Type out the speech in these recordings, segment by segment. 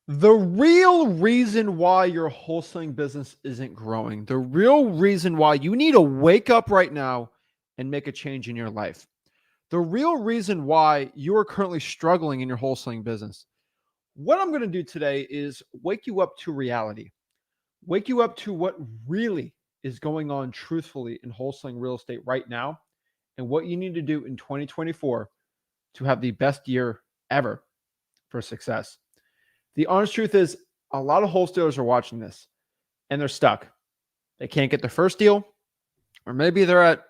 The real reason why your wholesaling business isn't growing, the real reason why you need to wake up right now and make a change in your life, the real reason why you are currently struggling in your wholesaling business. What I'm going to do today is wake you up to reality, wake you up to what really is going on truthfully in wholesaling real estate right now, and what you need to do in 2024 to have the best year ever for success. The honest truth is, a lot of wholesalers are watching this and they're stuck. They can't get their first deal, or maybe they're at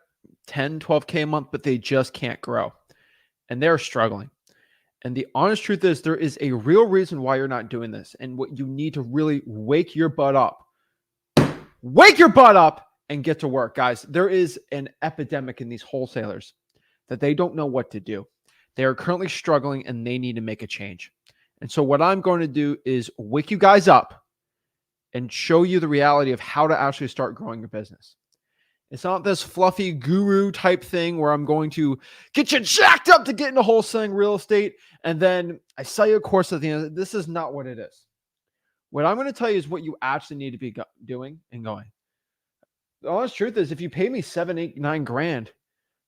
10, 12K a month, but they just can't grow and they're struggling. And the honest truth is, there is a real reason why you're not doing this. And what you need to really wake your butt up and get to work, guys. There is an epidemic in these wholesalers that they don't know what to do. They are currently struggling and they need to make a change. And so what I'm going to do is wake you guys up and show you the reality of how to actually start growing your business. It's not this fluffy guru type thing where I'm going to get you jacked up to get into wholesaling real estate and then I sell you a course at the end. This is not what it is. What I'm going to tell you is what you actually need to be doing and going. The honest truth is, if you pay me 7, 8, 9 grand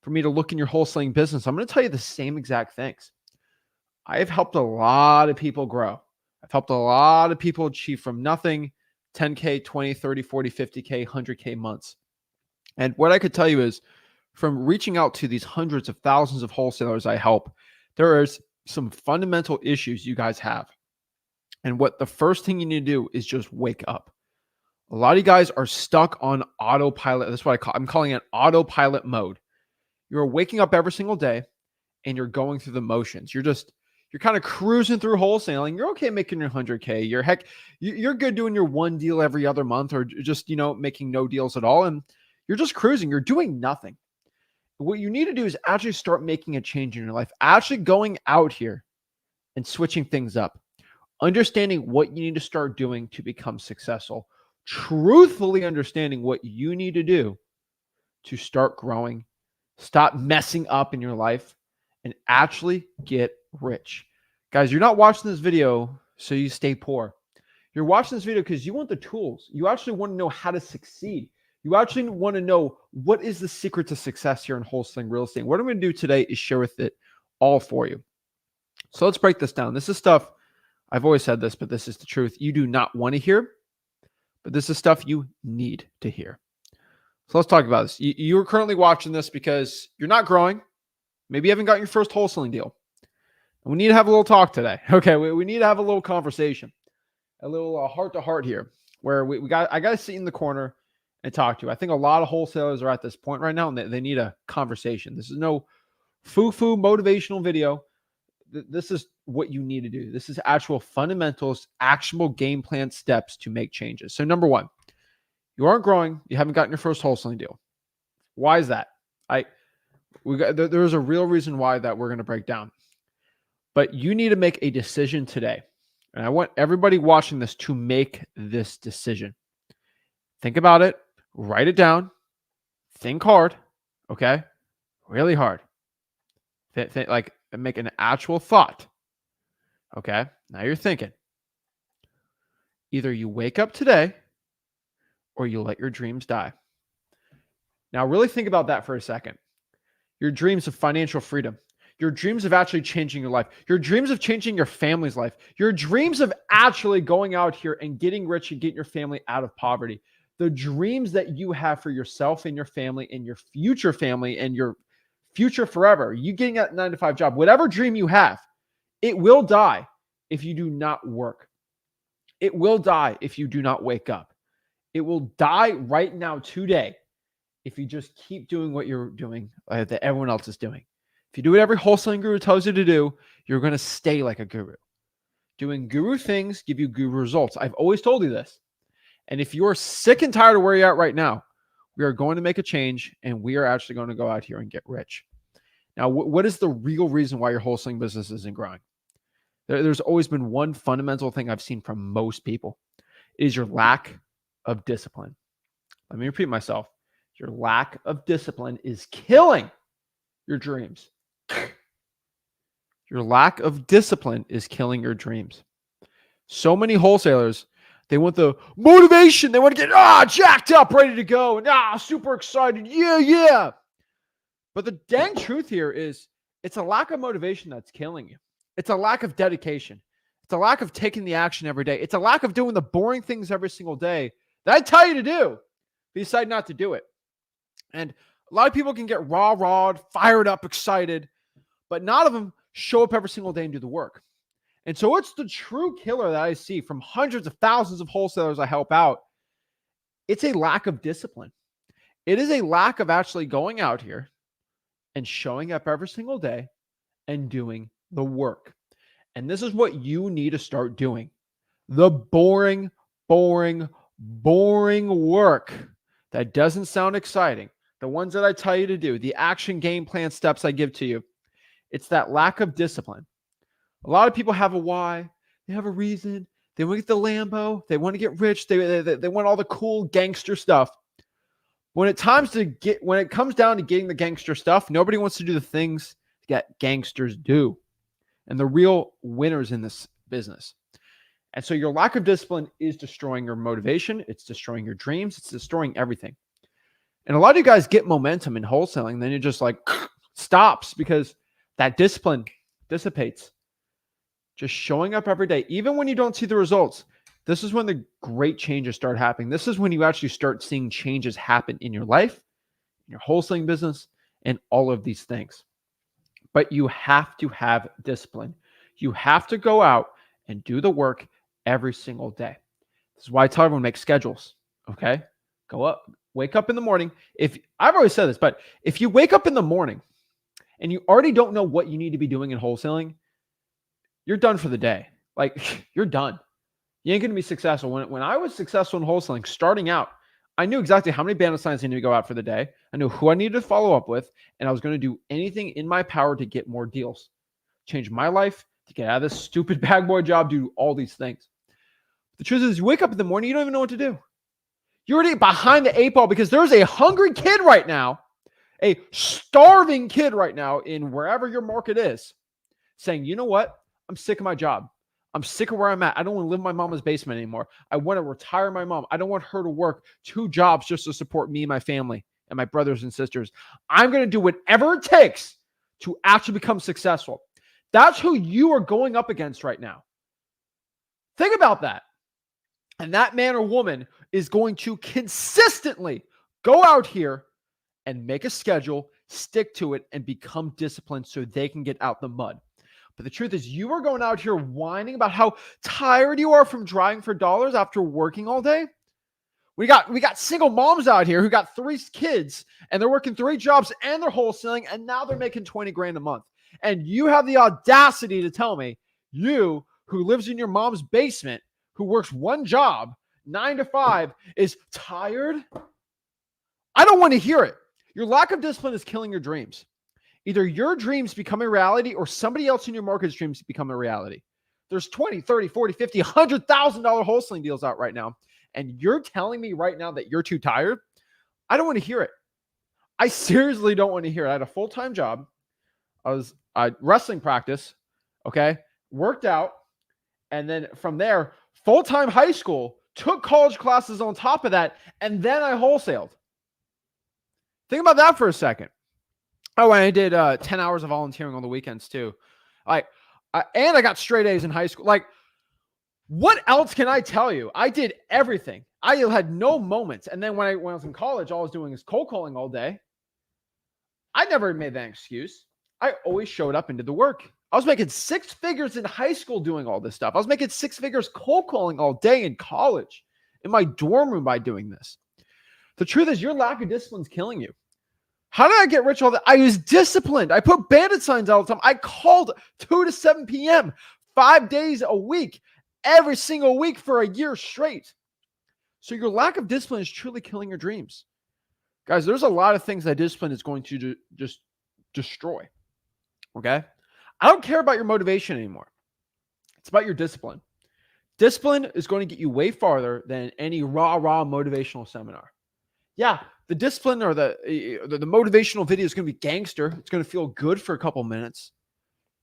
for me to look in your wholesaling business, I'm going to tell you the same exact things. I have helped a lot of people grow. I've helped a lot of people achieve from nothing, 10K, 20, 30, 40, 50K, 100K months. And what I could tell you is, from reaching out to these hundreds of thousands of wholesalers I help, there is some fundamental issues you guys have. And what the first thing you need to do is just wake up. A lot of you guys are stuck on autopilot. That's what I'm calling it autopilot mode. You're waking up every single day and you're going through the motions. You're kind of cruising through wholesaling. You're okay making your 100K. You're good doing your one deal every other month, or just, making no deals at all. And you're just cruising. You're doing nothing. What you need to do is actually start making a change in your life, actually going out here and switching things up, understanding what you need to start doing to become successful, truthfully understanding what you need to do to start growing, stop messing up in your life, and actually get rich. Guys, you're not watching this video so you stay poor. You're watching this video because you want the tools. You actually want to know how to succeed. You actually want to know what is the secret to success here in wholesaling real estate. What I'm going to do today is share with it all for you. So let's break this down. This is stuff, I've always said this, but this is the truth, you do not want to hear, but this is stuff you need to hear. So let's talk about this. You're currently watching this because you're not growing. Maybe you haven't got your first wholesaling deal. And we need to have a little talk today. Okay, we need to have a little conversation, a little heart-to-heart here, where I got to sit in the corner and talk to you. I think a lot of wholesalers are at this point right now, and they need a conversation. This is no foo-foo motivational video. This is what you need to do. This is actual fundamentals, actionable game plan steps to make changes. So number one, you aren't growing. You haven't gotten your first wholesaling deal. Why is that? There's a real reason why that we're going to break down. But you need to make a decision today. And I want everybody watching this to make this decision. Think about it. Write it down. Think hard. Okay? Really hard. Think make an actual thought. Okay? Now you're thinking. Either you wake up today or you let your dreams die. Now really think about that for a second. Your dreams of financial freedom, your dreams of actually changing your life, your dreams of changing your family's life, your dreams of actually going out here and getting rich and getting your family out of poverty, the dreams that you have for yourself and your family and your future forever, you getting that 9-to-5 job, whatever dream you have, it will die if you do not work. It will die if you do not wake up. It will die right now today if you just keep doing what you're doing that everyone else is doing. If you do what every wholesaling guru tells you to do, you're going to stay like a guru. Doing guru things give you guru results. I've always told you this. And if you're sick and tired of where you're at right now, we are going to make a change and we are actually going to go out here and get rich. Now, what is the real reason why your wholesaling business isn't growing? There's always been one fundamental thing I've seen from most people. It is your lack of discipline. Let me repeat myself. Your lack of discipline is killing your dreams. Your lack of discipline is killing your dreams. So many wholesalers, they want the motivation. They want to get jacked up, ready to go, and super excited. Yeah, yeah. But the dang truth here is it's a lack of motivation that's killing you. It's a lack of dedication. It's a lack of taking the action every day. It's a lack of doing the boring things every single day that I tell you to do, but you decide not to do it. And a lot of people can get raw, fired up, excited, but none of them show up every single day and do the work. And so it's the true killer that I see from hundreds of thousands of wholesalers I help out. It's a lack of discipline. It is a lack of actually going out here and showing up every single day and doing the work. And this is what you need to start doing. The boring work that doesn't sound exciting. The ones that I tell you to do, the action game plan steps I give to you. It's that lack of discipline. A lot of people have a why. They have a reason. They want to get the Lambo. They want to get rich. They want all the cool gangster stuff. When it comes down to getting the gangster stuff, nobody wants to do the things that gangsters do. And the real winners in this business. And so your lack of discipline is destroying your motivation. It's destroying your dreams. It's destroying everything. And a lot of you guys get momentum in wholesaling. Then it just like stops because that discipline dissipates. Just showing up every day, even when you don't see the results. This is when the great changes start happening. This is when you actually start seeing changes happen in your life, in your wholesaling business, and all of these things. But you have to have discipline. You have to go out and do the work every single day. This is why I tell everyone make schedules. Okay? Go up, wake up in the morning. I've always said this, but if you wake up in the morning and you already don't know what you need to be doing in wholesaling, you're done for the day. Like, you're done. You ain't going to be successful. When I was successful in wholesaling, starting out, I knew exactly how many bandit signs I needed to go out for the day. I knew who I needed to follow up with, and I was going to do anything in my power to get more deals, change my life, to get out of this stupid bag boy job, do all these things. The truth is, you wake up in the morning, you don't even know what to do. You're already behind the 8 ball because there's a hungry kid right now, a starving kid right now in wherever your market is, saying, you know what? I'm sick of my job. I'm sick of where I'm at. I don't want to live in my mama's basement anymore. I want to retire my mom. I don't want her to work 2 jobs just to support me and my family and my brothers and sisters. I'm going to do whatever it takes to actually become successful. That's who you are going up against right now. Think about that. And that man or woman is going to consistently go out here and make a schedule, stick to it, and become disciplined so they can get out the mud. But the truth is, you are going out here whining about how tired you are from driving for dollars after working all day. We got single moms out here who got 3 kids and they're working 3 jobs and they're wholesaling and now they're making 20 grand a month. And you have the audacity to tell me, you who lives in your mom's basement, who works 1 job, 9 to 5, is tired? I don't want to hear it. Your lack of discipline is killing your dreams. Either your dreams become a reality or somebody else in your market's dreams become a reality. There's 20, 30, 40, 50, $100,000 wholesaling deals out right now. And you're telling me right now that you're too tired? I don't want to hear it. I seriously don't want to hear it. I had a full-time job. I was wrestling practice, okay? Worked out. And then from there, full-time high school, took college classes on top of that, and then I wholesaled. Think about that for a second. Oh, and I did 10 hours of volunteering on the weekends too. And I got straight A's in high school. Like, what else can I tell you? I did everything. I had no moments. And then when I was in college, all I was doing is cold calling all day. I never made that excuse. I always showed up and did the work. I was making 6 figures in high school doing all this stuff. I was making 6 figures cold calling all day in college, in my dorm room by doing this. The truth is, your lack of discipline is killing you. How did I get rich all that? I was disciplined. I put bandit signs all the time. I called 2 to 7 p.m., 5 days a week, every single week for a year straight. So your lack of discipline is truly killing your dreams. Guys, there's a lot of things that discipline is going to just destroy. Okay? I don't care about your motivation anymore. It's about your discipline. Discipline is going to get you way farther than any raw motivational seminar. Yeah, the discipline or the motivational video is going to be gangster. It's going to feel good for a couple minutes.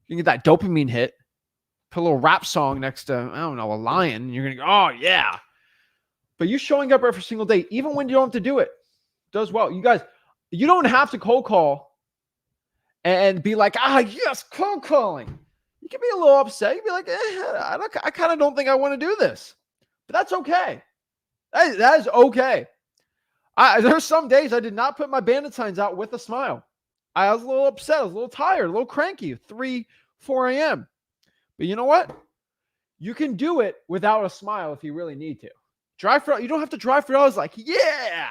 You can get that dopamine hit. Put a little rap song next to, I don't know, a lion. And you're going to go, oh, yeah. But you showing up every single day, even when you don't have to do it, does well. You guys, you don't have to cold call and be like, yes, cold calling. You can be a little upset. You can be like, I kind of don't think I want to do this. But that's okay. That is okay. There's some days I did not put my bandit signs out with a smile. I was a little upset. I was a little tired, a little cranky, 3, 4 a.m. But you know what? You can do it without a smile if you really need to. You don't have to drive for dollars like, yeah.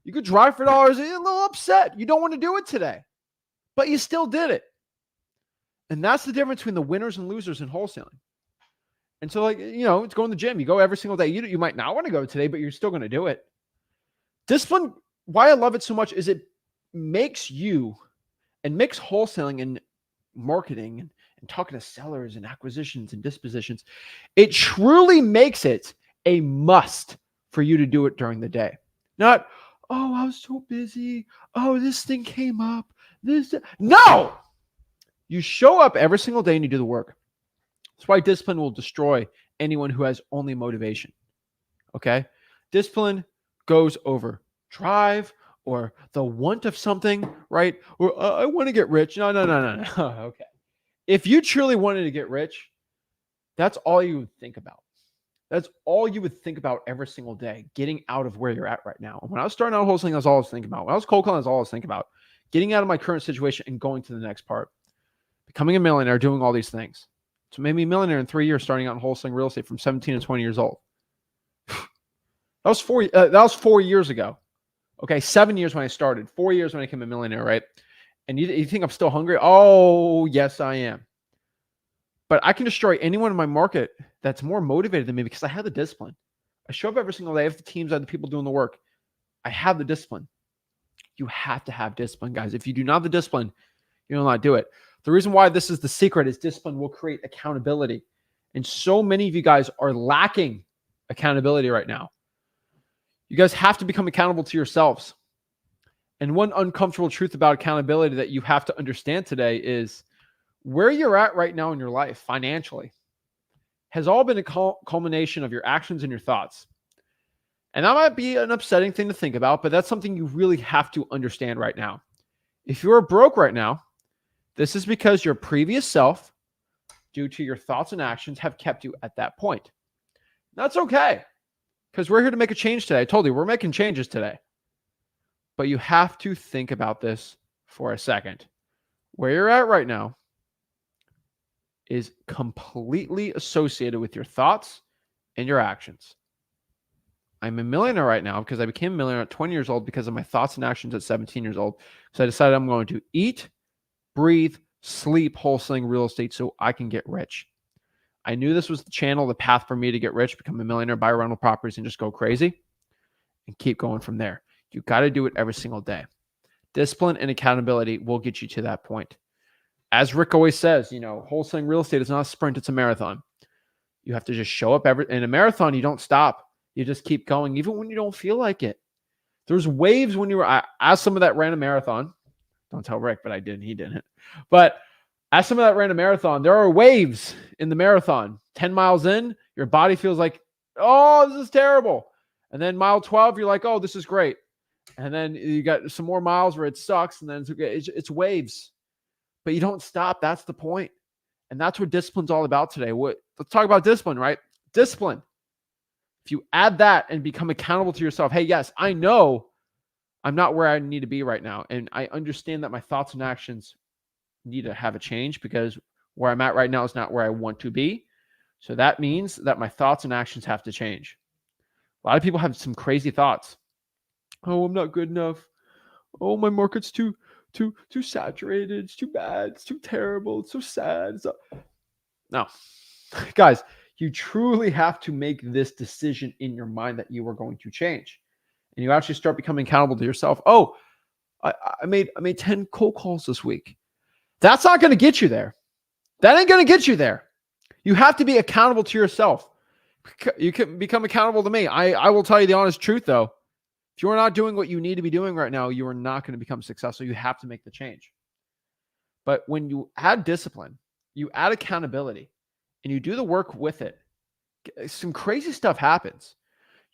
You could drive for dollars and you're a little upset. You don't want to do it today. But you still did it. And that's the difference between the winners and losers in wholesaling. And so, it's going to the gym. You go every single day. You might not want to go today, but you're still going to do it. Discipline, why I love it so much is it makes you and makes wholesaling and marketing and talking to sellers and acquisitions and dispositions, it truly makes it a must for you to do it during the day. Not, oh, I was so busy. Oh, this thing came up. No! You show up every single day and you do the work. That's why discipline will destroy anyone who has only motivation. Okay? Discipline goes over drive or the want of something, right? Or I want to get rich. No. Okay. If you truly wanted to get rich, that's all you would think about. That's all you would think about every single day, getting out of where you're at right now. When I was starting out wholesaling, that's all I was thinking about. When I was cold calling, that's all I was thinking about. Getting out of my current situation and going to the next part. Becoming a millionaire, doing all these things. So made me a millionaire in 3 years, starting out in wholesaling real estate from 17 to 20 years old. That was 4 years ago. Okay, 7 years when I started, 4 years when I became a millionaire, right? And you think I'm still hungry? Oh, yes, I am. But I can destroy anyone in my market that's more motivated than me because I have the discipline. I show up every single day. I have the teams, I have the people doing the work. I have the discipline. You have to have discipline, guys. If you do not have the discipline, you will not do it. The reason why this is the secret is discipline will create accountability. And so many of you guys are lacking accountability right now. You guys have to become accountable to yourselves. And one uncomfortable truth about accountability that you have to understand today is where you're at right now in your life financially has all been a culmination of your actions and your thoughts. And that might be an upsetting thing to think about, but that's something you really have to understand right now. If you're broke right now, this is because your previous self, due to your thoughts and actions, have kept you at that point. That's okay, because we're here to make a change today. I told you, we're making changes today. But you have to think about this for a second. Where you're at right now is completely associated with your thoughts and your actions. I'm a millionaire right now because I became a millionaire at 20 years old because of my thoughts and actions at 17 years old. So I decided I'm going to eat, breathe, sleep wholesaling real estate so I can get rich. I knew this was the channel, the path for me to get rich, become a millionaire, buy rental properties, and just go crazy and keep going from there. You got to do it every single day. Discipline and accountability will get you to that point. As Rick always says, wholesaling real estate is not a sprint, it's a marathon. You have to just show up in a marathon. You don't stop. You just keep going, even when you don't feel like it. There's waves when as some of that ran a marathon. Don't tell Rick, but I did. He didn't. But as some of that ran a marathon, there are waves in the marathon. 10 miles in, your body feels like, oh, this is terrible. And then mile 12, you're like, oh, this is great. And then you got some more miles where it sucks. And then it's waves. But you don't stop. That's the point. And that's what discipline's all about today. Let's talk about discipline, right? Discipline. If you add that and become accountable to yourself, hey, yes, I know I'm not where I need to be right now. And I understand that my thoughts and actions need to have a change because where I'm at right now is not where I want to be. So that means that my thoughts and actions have to change. A lot of people have some crazy thoughts. Oh, I'm not good enough. Oh, my market's too saturated. It's too bad. It's too terrible. It's so sad. No, guys, you truly have to make this decision in your mind that you are going to change. And you actually start becoming accountable to yourself. Oh, I made 10 cold calls this week. That's not going to get you there. That ain't going to get you there. You have to be accountable to yourself. You can become accountable to me. I will tell you the honest truth, though. If you're not doing what you need to be doing right now, you are not going to become successful. You have to make the change. But when you add discipline, you add accountability, and you do the work with it, some crazy stuff happens.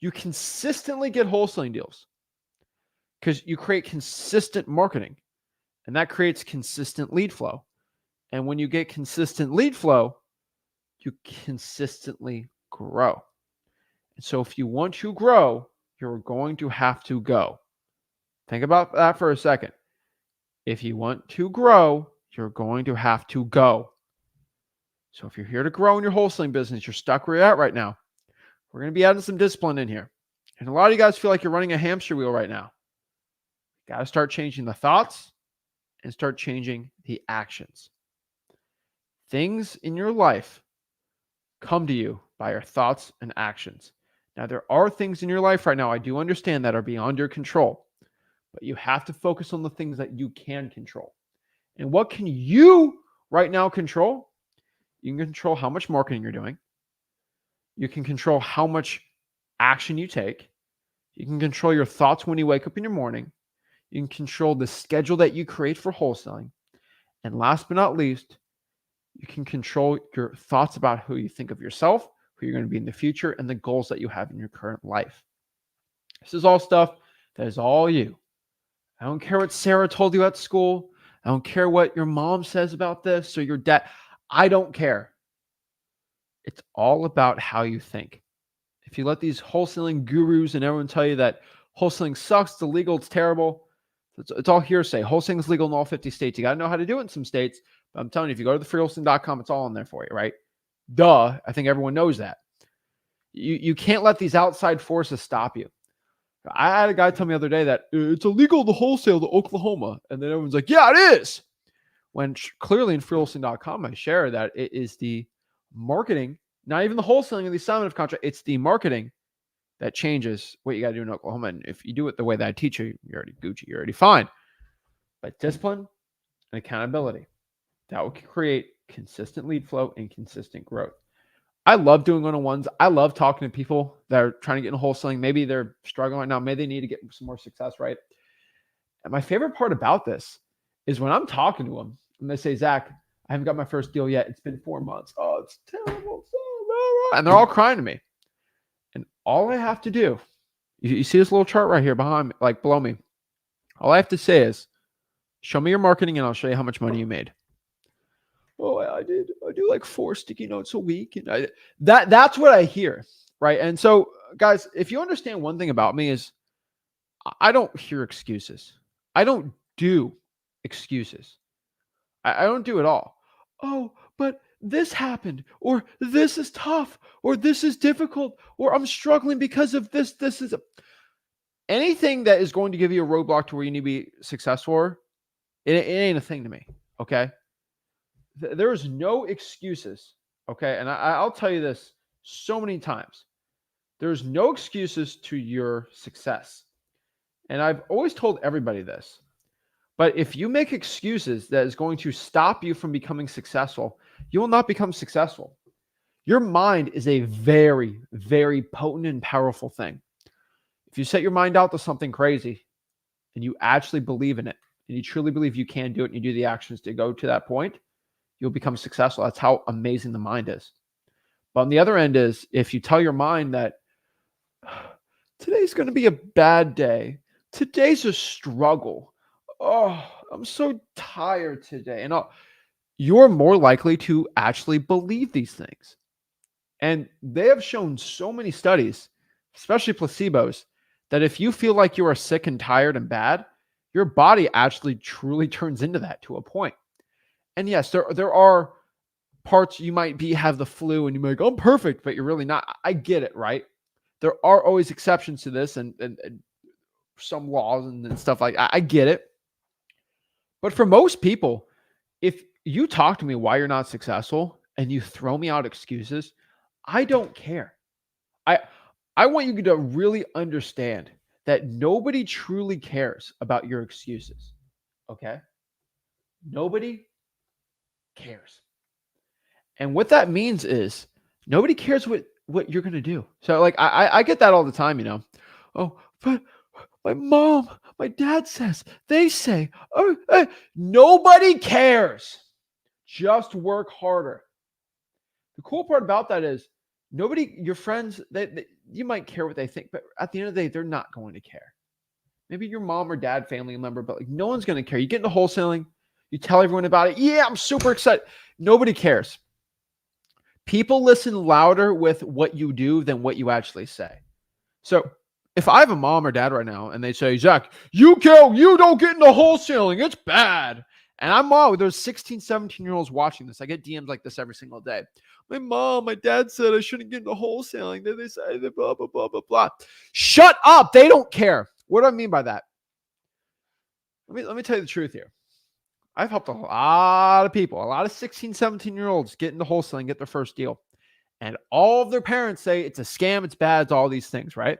You consistently get wholesaling deals because you create consistent marketing, and that creates consistent lead flow. And when you get consistent lead flow, you consistently grow. And so if you want to grow, you're going to have to go. Think about that for a second. If you want to grow, you're going to have to go. So if you're here to grow in your wholesaling business, you're stuck where you're at right now. We're going to be adding some discipline in here. And a lot of you guys feel like you're running a hamster wheel right now. You got to start changing the thoughts and start changing the actions. Things in your life come to you by your thoughts and actions. Now, there are things in your life right now, I do understand, that are beyond your control, but you have to focus on the things that you can control. And what can you right now control? You can control how much marketing you're doing. You can control how much action you take. You can control your thoughts when you wake up in your morning. You can control the schedule that you create for wholesaling. And last but not least, you can control your thoughts about who you think of yourself, who you're going to be in the future, and the goals that you have in your current life. This is all stuff that is all you. I don't care what Sarah told you at school. I don't care what your mom says about this or your dad. I don't care. It's all about how you think. If you let these wholesaling gurus and everyone tell you that wholesaling sucks, it's illegal, it's terrible, it's all hearsay. Wholesaling is legal in all 50 states. You got to know how to do it in some states. But I'm telling you, if you go to thefreewholesaling.com, it's all in there for you, right? Duh. I think everyone knows that. You can't let these outside forces stop you. I had a guy tell me the other day that it's illegal to wholesale to Oklahoma. And then everyone's like, yeah, it is. When clearly in freewholesaling.com, I share that it is the marketing, not even the wholesaling of the assignment of contract. It's the marketing that changes what you got to do in Oklahoma. And if you do it the way that I teach you, you're already Gucci, you're already fine. But discipline and accountability, that will create consistent lead flow and consistent growth. I love doing one-on-ones. I love talking to people that are trying to get into wholesaling. Maybe they're struggling right now. Maybe they need to get some more success, right? And my favorite part about this is when I'm talking to them and they say, Zach, I haven't got my first deal yet. It's been 4 months. Oh, it's terrible. And they're all crying to me. And all I have to do, you see this little chart right here behind me, like below me. All I have to say is, show me your marketing and I'll show you how much money you made. Oh, I do like 4 sticky notes a week. And that's what I hear, right? And so, guys, if you understand one thing about me is I don't hear excuses. I don't do excuses. I don't do it all. Oh, but this happened, or this is tough, or this is difficult, or I'm struggling because of this. This is anything that is going to give you a roadblock to where you need to be successful. It ain't a thing to me. Okay. There is no excuses. Okay. And I'll tell you this so many times. There's no excuses to your success. And I've always told everybody this. But if you make excuses that is going to stop you from becoming successful, you will not become successful. Your mind is a very, very potent and powerful thing. If you set your mind out to something crazy and you actually believe in it, and you truly believe you can do it, and you do the actions to go to that point, you'll become successful. That's how amazing the mind is. But on the other end is, if you tell your mind that today's going to be a bad day, today's a struggle. Oh, I'm so tired today. And you're more likely to actually believe these things. And they have shown so many studies, especially placebos, that if you feel like you are sick and tired and bad, your body actually truly turns into that to a point. And yes, there are parts you might have the flu and you might go, I'm perfect, but you're really not. I get it, right? There are always exceptions to this and some laws and stuff like that. I get it. But for most people, if you talk to me why you're not successful and you throw me out excuses, I don't care. I want you to really understand that nobody truly cares about your excuses. Okay? Nobody cares. And what that means is nobody cares what you're going to do. So like, I get that all the time, oh, but my mom, my dad says, they say, nobody cares. Just work harder. The cool part about that is your friends, you might care what they think, but at the end of the day, they're not going to care. Maybe your mom or dad, family member, but like no one's going to care. You get into wholesaling, you tell everyone about it. Yeah, I'm super excited. Nobody cares. People listen louder with what you do than what you actually say. So if I have a mom or dad right now and they say, Zach, you don't get into wholesaling. It's bad. And I'm there's 16, 17-year-olds watching this. I get DMs like this every single day. My dad said I shouldn't get into wholesaling. Then they say blah, blah, blah, blah, blah. Shut up. They don't care. What do I mean by that? Let me tell you the truth here. I've helped a lot of people, a lot of 16, 17-year-olds get into wholesaling, get their first deal. And all of their parents say it's a scam, it's bad, it's all these things, right?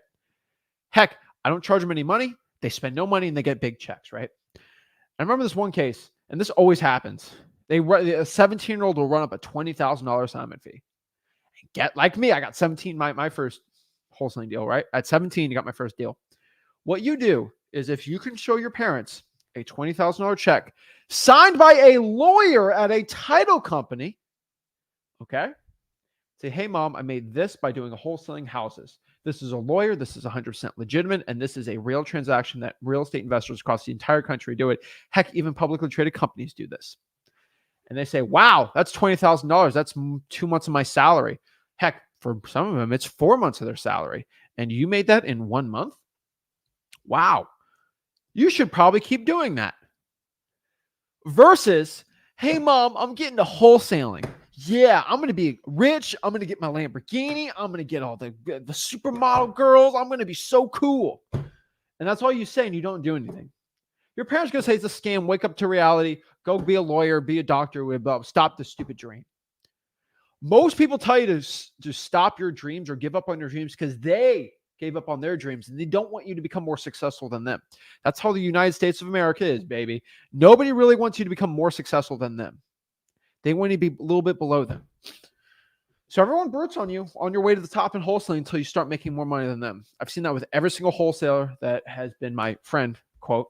Heck, I don't charge them any money. They spend no money and they get big checks, right? I remember this one case, and this always happens. A 17-year-old will run up a $20,000 assignment fee. Get like me, I got 17, my first wholesaling deal, right? At 17, you got my first deal. What you do is if you can show your parents a $20,000 check signed by a lawyer at a title company, okay? Say, hey, mom, I made this by doing a wholesaling houses. This is a lawyer. This is 100% legitimate. And this is a real transaction that real estate investors across the entire country do it. Heck, even publicly traded companies do this. And they say, wow, that's $20,000. That's 2 months of my salary. Heck, for some of them, it's 4 months of their salary. And you made that in 1 month? Wow. You should probably keep doing that. Versus, hey, mom, I'm getting to wholesaling. Yeah, I'm going to be rich. I'm going to get my Lamborghini. I'm going to get all the supermodel girls. I'm going to be so cool. And that's all you say, and you don't do anything. Your parents are going to say it's a scam. Wake up to reality. Go be a lawyer, be a doctor. Stop this stupid dream. Most people tell you to stop your dreams or give up on your dreams because they gave up on their dreams and they don't want you to become more successful than them. That's how the United States of America is, baby. Nobody really wants you to become more successful than them. They want you to be a little bit below them. So everyone birds on you on your way to the top in wholesaling until you start making more money than them. I've seen that with every single wholesaler that has been my friend, quote,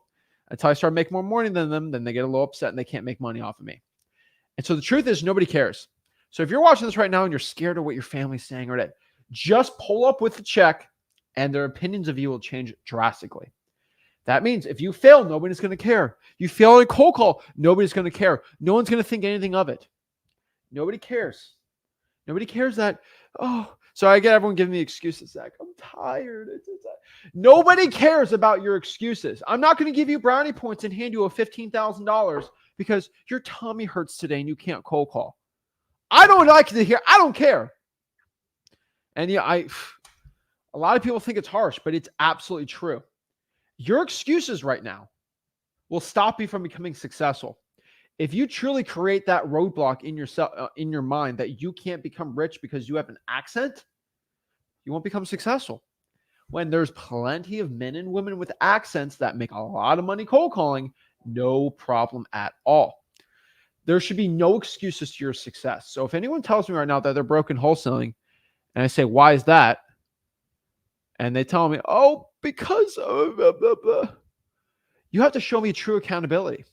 until I start making more money than them, then they get a little upset and they can't make money off of me. And so the truth is nobody cares. So if you're watching this right now and you're scared of what your family's saying or that, just pull up with the check and their opinions of you will change drastically. That means if you fail, nobody's going to care. You fail a cold call, nobody's going to care. No one's going to think anything of it. Nobody cares. Nobody cares that, so I get everyone giving me excuses, Zach. I'm tired. Nobody cares about your excuses. I'm not going to give you brownie points and hand you a $15,000 because your tummy hurts today and you can't cold call. I don't like to hear. I don't care. And yeah, a lot of people think it's harsh, but it's absolutely true. Your excuses right now will stop you from becoming successful. If you truly create that roadblock in your mind that you can't become rich because you have an accent, you won't become successful. When there's plenty of men and women with accents that make a lot of money cold calling, no problem at all. There should be no excuses to your success. So if anyone tells me right now that they're broke in wholesaling, and I say, why is that? And they tell me, because of blah, blah, blah. You have to show me true accountability.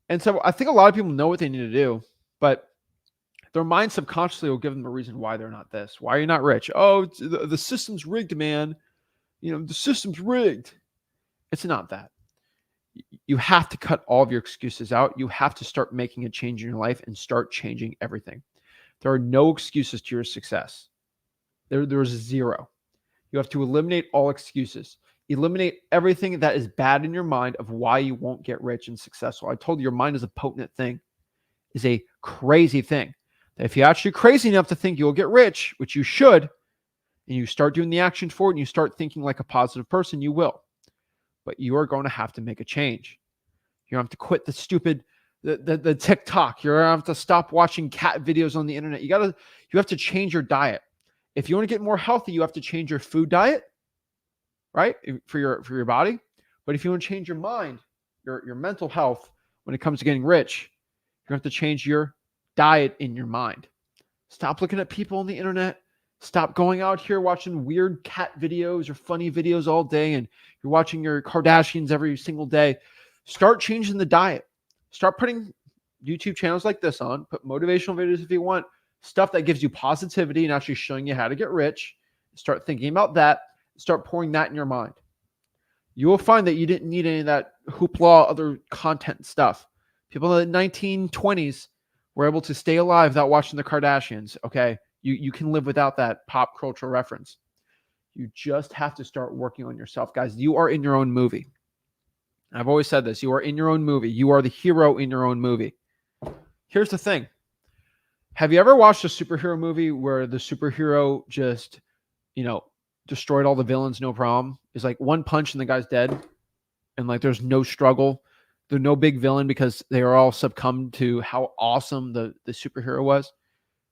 And so I think a lot of people know what they need to do, but their mind subconsciously will give them a reason why they're not this. Why are you not rich? The system's rigged, man. The system's rigged. It's not that. You have to cut all of your excuses out. You have to start making a change in your life and start changing everything. There are no excuses to your success. There's zero. You have to eliminate all excuses. Eliminate everything that is bad in your mind of why you won't get rich and successful. I told you your mind is a potent thing, is a crazy thing. That if you're actually crazy enough to think you'll get rich, which you should, and you start doing the action for it and you start thinking like a positive person, you will. But you are going to have to make a change. You have to quit the stupid, the TikTok. You're going to have to stop watching cat videos on the internet. You have to change your diet. If you want to get more healthy, you have to change your food diet, right? For your body. But if you want to change your mind, your mental health, when it comes to getting rich, you have to change your diet in your mind. Stop looking at people on the internet. Stop going out here watching weird cat videos or funny videos all day and you're watching your Kardashians every single day. Start changing the diet. Start putting YouTube channels like this on. Put motivational videos if you want. stuff that gives you positivity and actually showing you how to get rich. Start thinking about that. Start pouring that in your mind. You will find that you didn't need any of that hoopla, other content stuff. People in the 1920s were able to stay alive without watching the Kardashians. Okay. You can live without that pop culture reference. You just have to start working on yourself, guys. You are in your own movie. I've always said this. You are in your own movie. You are the hero in your own movie. Here's the thing. Have you ever watched a superhero movie where the superhero just, destroyed all the villains, no problem? It's like one punch and the guy's dead. And like there's no struggle. There's no big villain because they are all succumbed to how awesome the superhero was.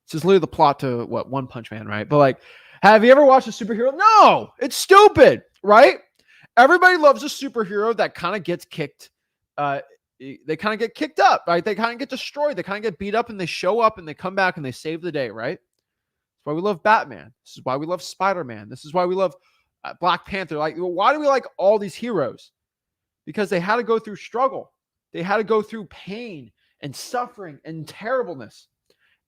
It's just literally the plot to One Punch Man, right? But like, have you ever watched a superhero? No, it's stupid, right? Everybody loves a superhero that kind of gets kicked. They kind of get kicked up, right? They kind of get destroyed. They kind of get beat up and they show up and they come back and they save the day, right? That's why we love Batman. This is why we love Spider-Man. This is why we love Black Panther. Like, why do we like all these heroes? Because they had to go through struggle. They had to go through pain and suffering and terribleness.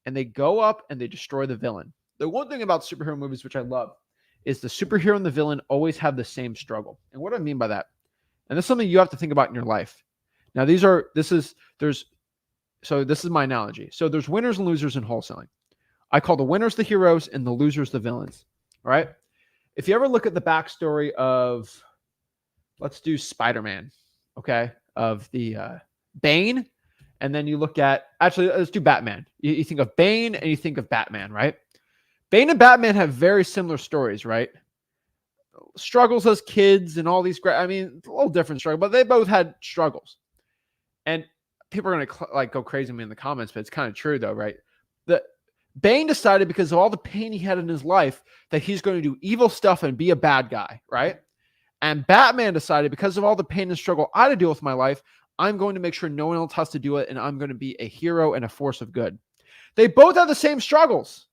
And they go up and they destroy the villain. The one thing about superhero movies, which I love, is the superhero and the villain always have the same struggle. And what do I mean by that? And this is something you have to think about in your life. Now, this is my analogy. So there's winners and losers in wholesaling. I call the winners the heroes and the losers the villains. All right. If you ever look at the backstory of, let's do Spider-Man, okay, of the Bane, and then you look at, actually, let's do Batman. You think of Bane and you think of Batman, right? Bane and Batman have very similar stories, right? Struggles as kids and all these great, a little different struggle, but they both had struggles. And people are going to go crazy with me in the comments, but it's kind of true though, right? The Bane decided because of all the pain he had in his life that he's going to do evil stuff and be a bad guy, right? And Batman decided because of all the pain and struggle I had to deal with in my life, I'm going to make sure no one else has to do it, and I'm going to be a hero and a force of good. They both have the same struggles.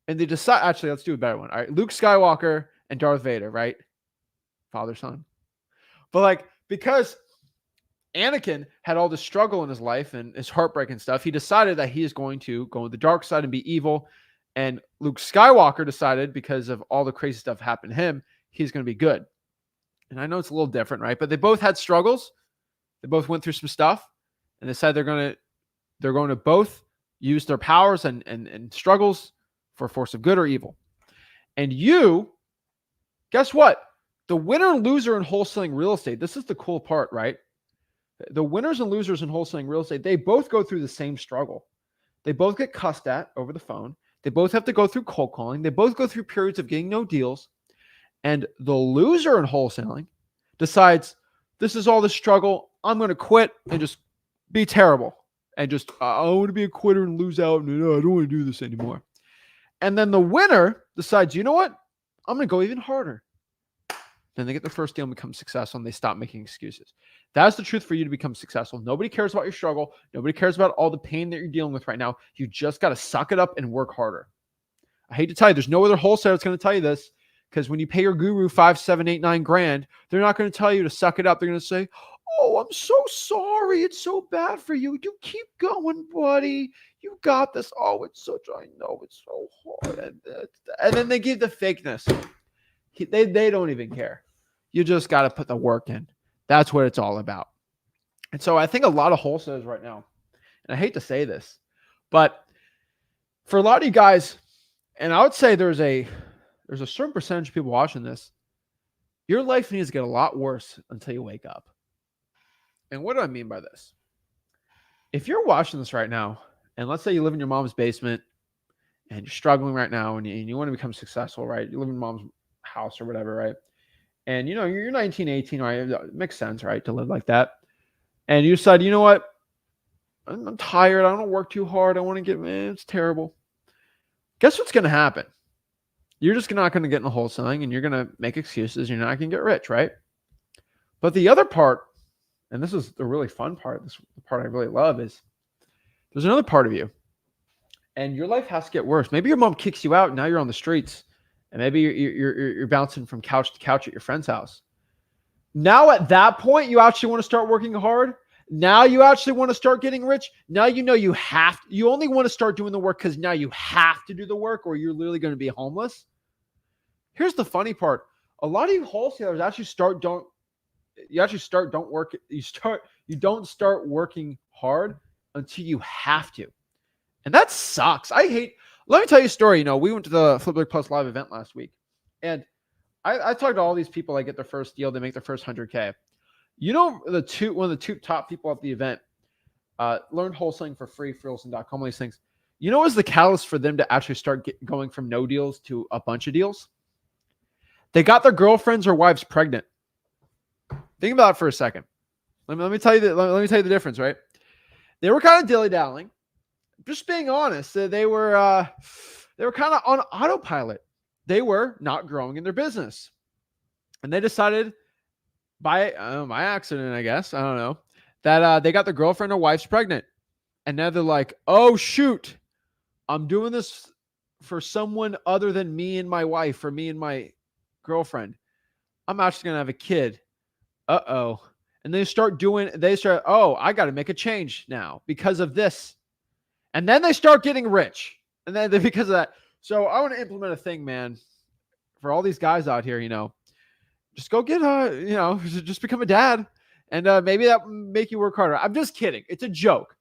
And they decide, actually, let's do a better one. All right, Luke Skywalker and Darth Vader, right? Father, son. But because Anakin had all this struggle in his life and his heartbreak and stuff, he decided that he is going to go on the dark side and be evil. And Luke Skywalker decided, because of all the crazy stuff happened to him, he's going to be good. And I know it's a little different, right? But they both had struggles. They both went through some stuff, and they decided they're going to both use their powers and struggles for a force of good or evil. And you, guess what? The winner and loser in wholesaling real estate, this is the cool part, right? The winners and losers in wholesaling real estate, they both go through the same struggle. They both get cussed at over the phone. They both have to go through cold calling. They both go through periods of getting no deals. And the loser in wholesaling decides, this is all the struggle. I'm going to quit and just be terrible. And just, I want to be a quitter and lose out. And I don't want to do this anymore. And then the winner decides, you know what? I'm going to go even harder. Then they get their first deal and become successful, and they stop making excuses. That's the truth for you to become successful. Nobody cares about your struggle. Nobody cares about all the pain that you're dealing with right now. You just got to suck it up and work harder. I hate to tell you, there's no other wholesaler that's going to tell you this, because when you pay your guru 5, 7, 8, 9 grand, they're not going to tell you to suck it up. They're going to say, oh, I'm so sorry. It's so bad for you. You keep going, buddy. You got this. Oh, I know it's so hard. And then they give the fakeness. They don't even care. You just got to put the work in. That's what it's all about. And so I think a lot of wholesalers right now, and I hate to say this, but for a lot of you guys, and I would say there's a certain percentage of people watching this, your life needs to get a lot worse until you wake up. And what do I mean by this? If you're watching this right now, and let's say you live in your mom's basement and you're struggling right now and you want to become successful, right? You live in mom's house or whatever, right? And you're 19, 18, right? It makes sense, right? To live like that. And you decide, you know what? I'm tired. I don't want to work too hard. I want to it's terrible. Guess what's going to happen? You're just not going to get in the wholesaling and you're going to make excuses. You're not going to get rich, right? But the other part, and this is the really fun part, the part I really love, is there's another part of you. And your life has to get worse. Maybe your mom kicks you out and now you're on the streets. And maybe you're bouncing from couch to couch at your friend's house. Now at that point, you actually want to start working hard. Now you actually want to start getting rich. Now you know you only want to start doing the work because now you have to do the work or you're literally going to be homeless. Here's the funny part. A lot of you wholesalers actually you don't start working hard until you have to. And that sucks. Let me tell you a story. We went to the Flip Plus Live event last week, and I talked to all these people. They get their first deal. They make their first 100K. One of the two top people at the event learned wholesaling for free, wholesaling.com, all these things. What was the catalyst for them to actually start going from no deals to a bunch of deals? They got their girlfriends or wives pregnant. Think about it for a second. Let me tell you the difference, right? They were kind of dilly-dallying. Just being honest, they were kind of on autopilot. They were not growing in their business, and they decided by accident, I guess, I don't know, that they got their girlfriend or wife's pregnant, and now they're like, "Oh shoot, I'm doing this for someone other than me and my wife or me and my girlfriend. I'm actually gonna have a kid. Uh-oh." And they start, oh, I got to make a change now because of this. And then they start getting rich. And then because of that. So I want to implement a thing, man, for all these guys out here, just go get, just become a dad. And maybe that will make you work harder. I'm just kidding. It's a joke.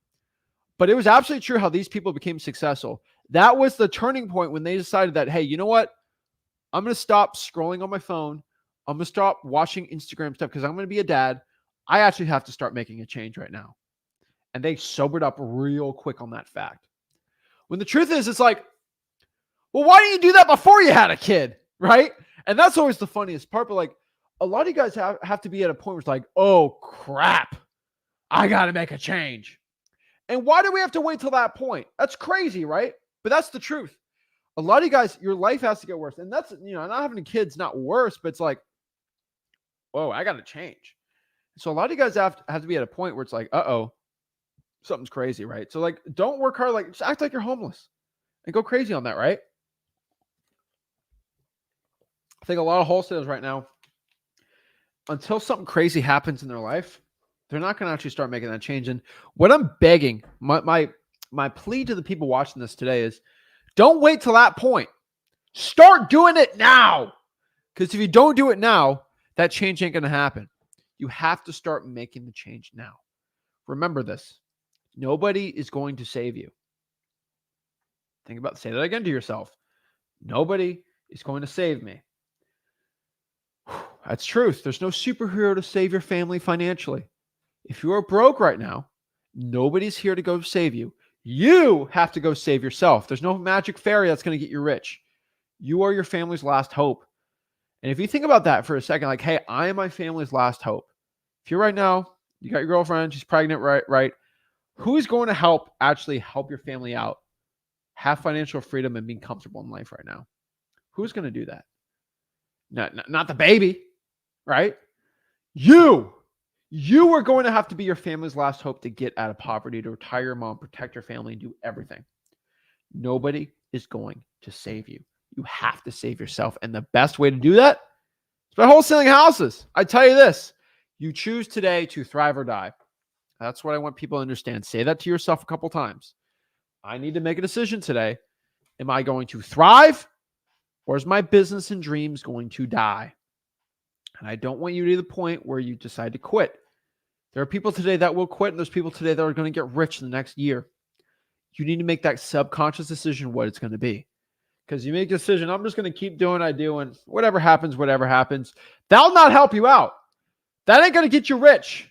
But it was absolutely true how these people became successful. That was the turning point when they decided that, hey, you know what? I'm going to stop scrolling on my phone. I'm going to stop watching Instagram stuff because I'm going to be a dad. I actually have to start making a change right now. And they sobered up real quick on that fact. When the truth is, it's like, well, why didn't you do that before you had a kid? Right? And that's always the funniest part. But like, a lot of you guys have to be at a point where it's like, oh crap, I got to make a change. And why do we have to wait till that point? That's crazy, right? But that's the truth. A lot of you guys, your life has to get worse. And that's, not having kids, not worse, but it's like, whoa, I got to change. So a lot of you guys have to be at a point where it's like, uh-oh, something's crazy, right? So like, don't work hard. Like, just act like you're homeless and go crazy on that, right? I think a lot of wholesalers right now, until something crazy happens in their life, they're not going to actually start making that change. And what I'm begging, my plea to the people watching this today is, don't wait till that point. Start doing it now. Because if you don't do it now, that change ain't going to happen. You have to start making the change now. Remember this. Nobody is going to save you. Say that again to yourself. Nobody is going to save me. That's truth. There's no superhero to save your family financially. If you are broke right now, nobody's here to go save you. You have to go save yourself. There's no magic fairy that's going to get you rich. You are your family's last hope. And if you think about that for a second, like, hey, I am my family's last hope. If you're right now, you got your girlfriend, she's pregnant, right? Who's going to actually help your family out, have financial freedom and being comfortable in life right now? Who's going to do that? Not the baby, right? You are going to have to be your family's last hope to get out of poverty, to retire your mom, protect your family, and do everything. Nobody is going to save you. You have to save yourself. And the best way to do that is by wholesaling houses. I tell you this, you choose today to thrive or die. That's what I want people to understand. Say that to yourself a couple times. I need to make a decision today. Am I going to thrive, or is my business and dreams going to die? And I don't want you to the point where you decide to quit. There are people today that will quit, and there's people today that are going to get rich in the next year. You need to make that subconscious decision what it's going to be. Because you make a decision, I'm just going to keep doing what I do, and whatever happens. That'll not help you out. That ain't going to get you rich.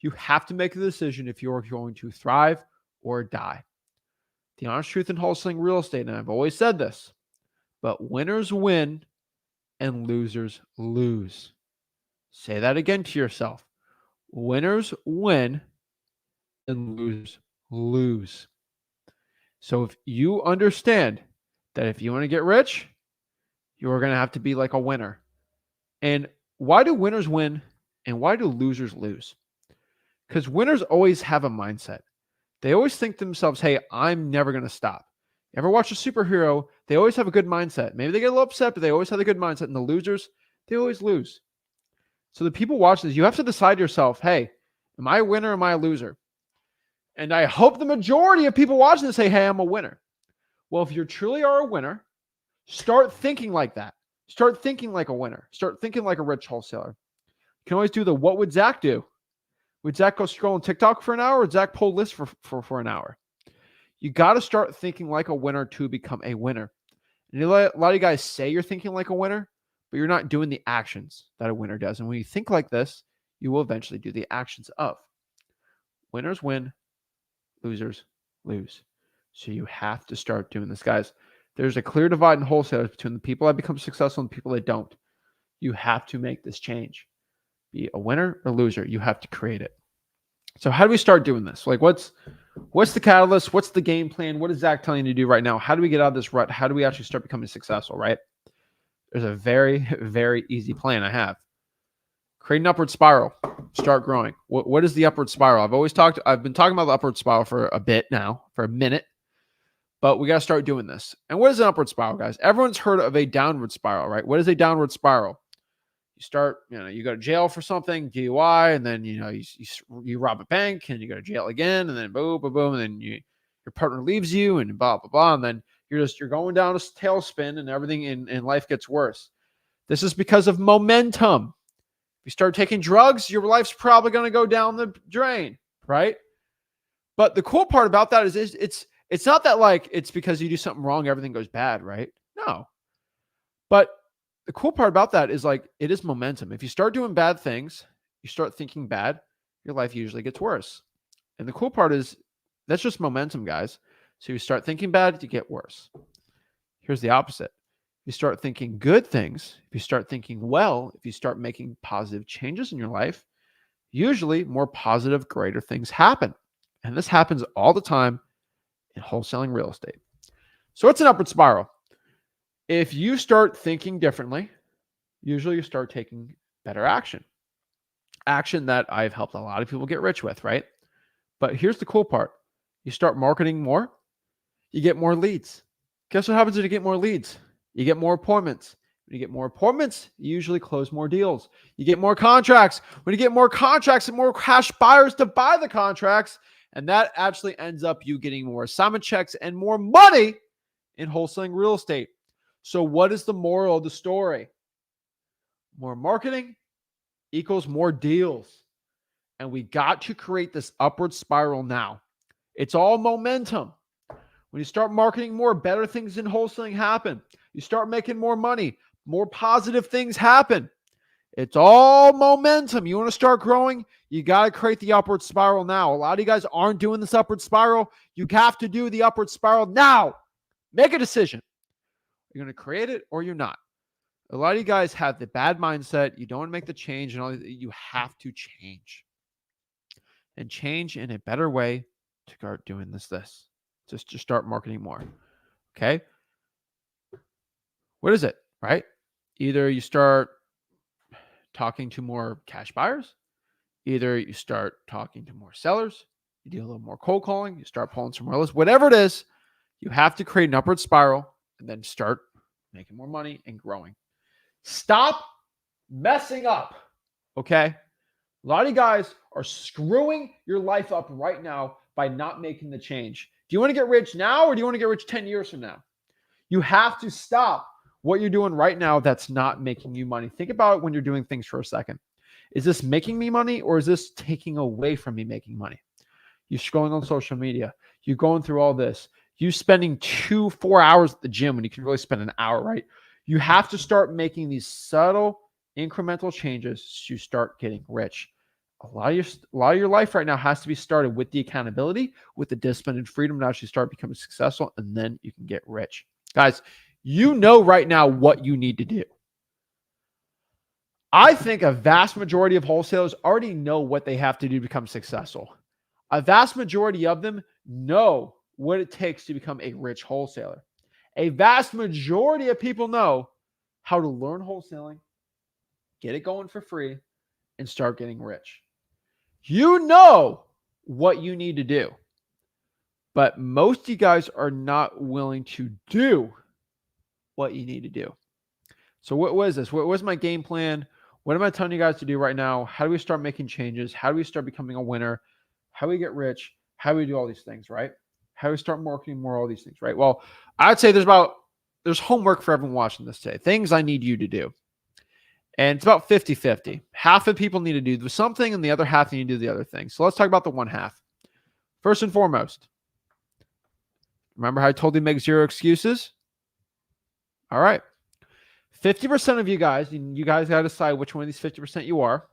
You have to make the decision if you're going to thrive or die. The honest truth in wholesaling real estate, and I've always said this, but winners win and losers lose. Say that again to yourself. Winners win and losers lose. So if you understand that if you want to get rich, you're going to have to be like a winner. And why do winners win and why do losers lose? Because winners always have a mindset. They always think to themselves, hey, I'm never going to stop. You ever watch a superhero? They always have a good mindset. Maybe they get a little upset, but they always have a good mindset. And the losers, they always lose. So the people watching this, you have to decide to yourself, hey, Am I a winner or am I a loser? And I hope the majority of people watching this say, hey, I'm a winner. Well, if you truly are a winner, start thinking like that. Start thinking like a winner. Start thinking like a rich wholesaler. You can always do the what would Zach do? Would Zach go scroll on TikTok for an hour or would Zach pull lists for an hour? You got to start thinking like a winner to become a winner. And a lot of you guys say you're thinking like a winner, but you're not doing the actions that a winner does. And when you think like this, you will eventually do the actions of. Winners win, losers lose. So you have to start doing this, guys. There's a clear divide in wholesalers between the people that become successful and the people that don't. You have to make this change. Be a winner or loser. You have to create it. So how do we start doing this? Like what's the catalyst? What's the game plan? What is Zach telling you to do right now? How do we get out of this rut? How do we actually start becoming successful, right? There's a very, very easy plan I have. Create an upward spiral. Start growing. What is the upward spiral? I've been talking about the upward spiral for a bit now, for a minute, but we got to start doing this. And what is an upward spiral, guys? Everyone's heard of a downward spiral, right? What is a downward spiral? You start, you go to jail for something, DUI, and then, you rob a bank and you go to jail again, and then boom, boom, boom, and then your partner leaves you and blah, blah, blah. And then you're going down a tailspin and everything in life gets worse. This is because of momentum. If you start taking drugs, your life's probably going to go down the drain, right? But the cool part about that is it's not that like it's because you do something wrong, everything goes bad, right? No. But the cool part about that is like it is momentum. If you start doing bad things, you start thinking bad, your life usually gets worse. And the cool part is that's just momentum, guys. So you start thinking bad, you get worse. Here's the opposite. If you start thinking good things, if you start thinking well, if you start making positive changes in your life, usually more positive, greater things happen. And this happens all the time in wholesaling real estate. So it's an upward spiral. If you start thinking differently, usually you start taking better action. Action that I've helped a lot of people get rich with, right? But here's the cool part. You start marketing more, you get more leads. Guess what happens when you get more leads? You get more appointments. When you get more appointments, you usually close more deals. You get more contracts. When you get more contracts and more cash buyers to buy the contracts, and that actually ends up you getting more assignment checks and more money in wholesaling real estate. So what is the moral of the story? More marketing equals more deals. And we got to create this upward spiral now. It's all momentum. When you start marketing more, better things in wholesaling happen. You start making more money, more positive things happen. It's all momentum. You want to start growing? You got to create the upward spiral now. A lot of you guys aren't doing this upward spiral. You have to do the upward spiral now. Make a decision. You're going to create it or you're not. A lot of you guys have the bad mindset. You don't want to make the change, and all. You have to change. And change in a better way to start doing this. Just to start marketing more. Okay? What is it, right? Either you start talking to more cash buyers. Either you start talking to more sellers. You do a little more cold calling. You start pulling some more lists. Whatever it is, you have to create an upward spiral and then start making more money and growing. Stop messing up, okay? A lot of you guys are screwing your life up right now by not making the change. Do you want to get rich now or do you want to get rich 10 years from now? You have to stop what you're doing right now that's not making you money. Think about it when you're doing things for a second. Is this making me money or is this taking away from me making money? You're scrolling on social media. You're going through all this. You spending 4 hours at the gym when you can really spend an hour, right? You have to start making these subtle incremental changes to start getting rich. A lot of your life right now has to be started with the accountability, with the discipline and freedom to actually start becoming successful, and then you can get rich. Guys, you know right now what you need to do. I think a vast majority of wholesalers already know what they have to do to become successful. A vast majority of them know what it takes to become a rich wholesaler. A vast majority of people know how to learn wholesaling, get it going for free, and start getting rich. You know what you need to do, but most of you guys are not willing to do what you need to do. So what is this? What was my game plan? What am I telling you guys to do right now? How do we start making changes? How do we start becoming a winner? How do we get rich? How do we do all these things, right? How do we start marketing more, all these things, right? Well, I'd say there's homework for everyone watching this today. Things I need you to do. And it's about 50-50. Half of people need to do something and the other half need to do the other thing. So let's talk about the one half. First and foremost, remember how I told you to make 0 excuses? All right. 50% of you guys got to decide which one of these 50% you are.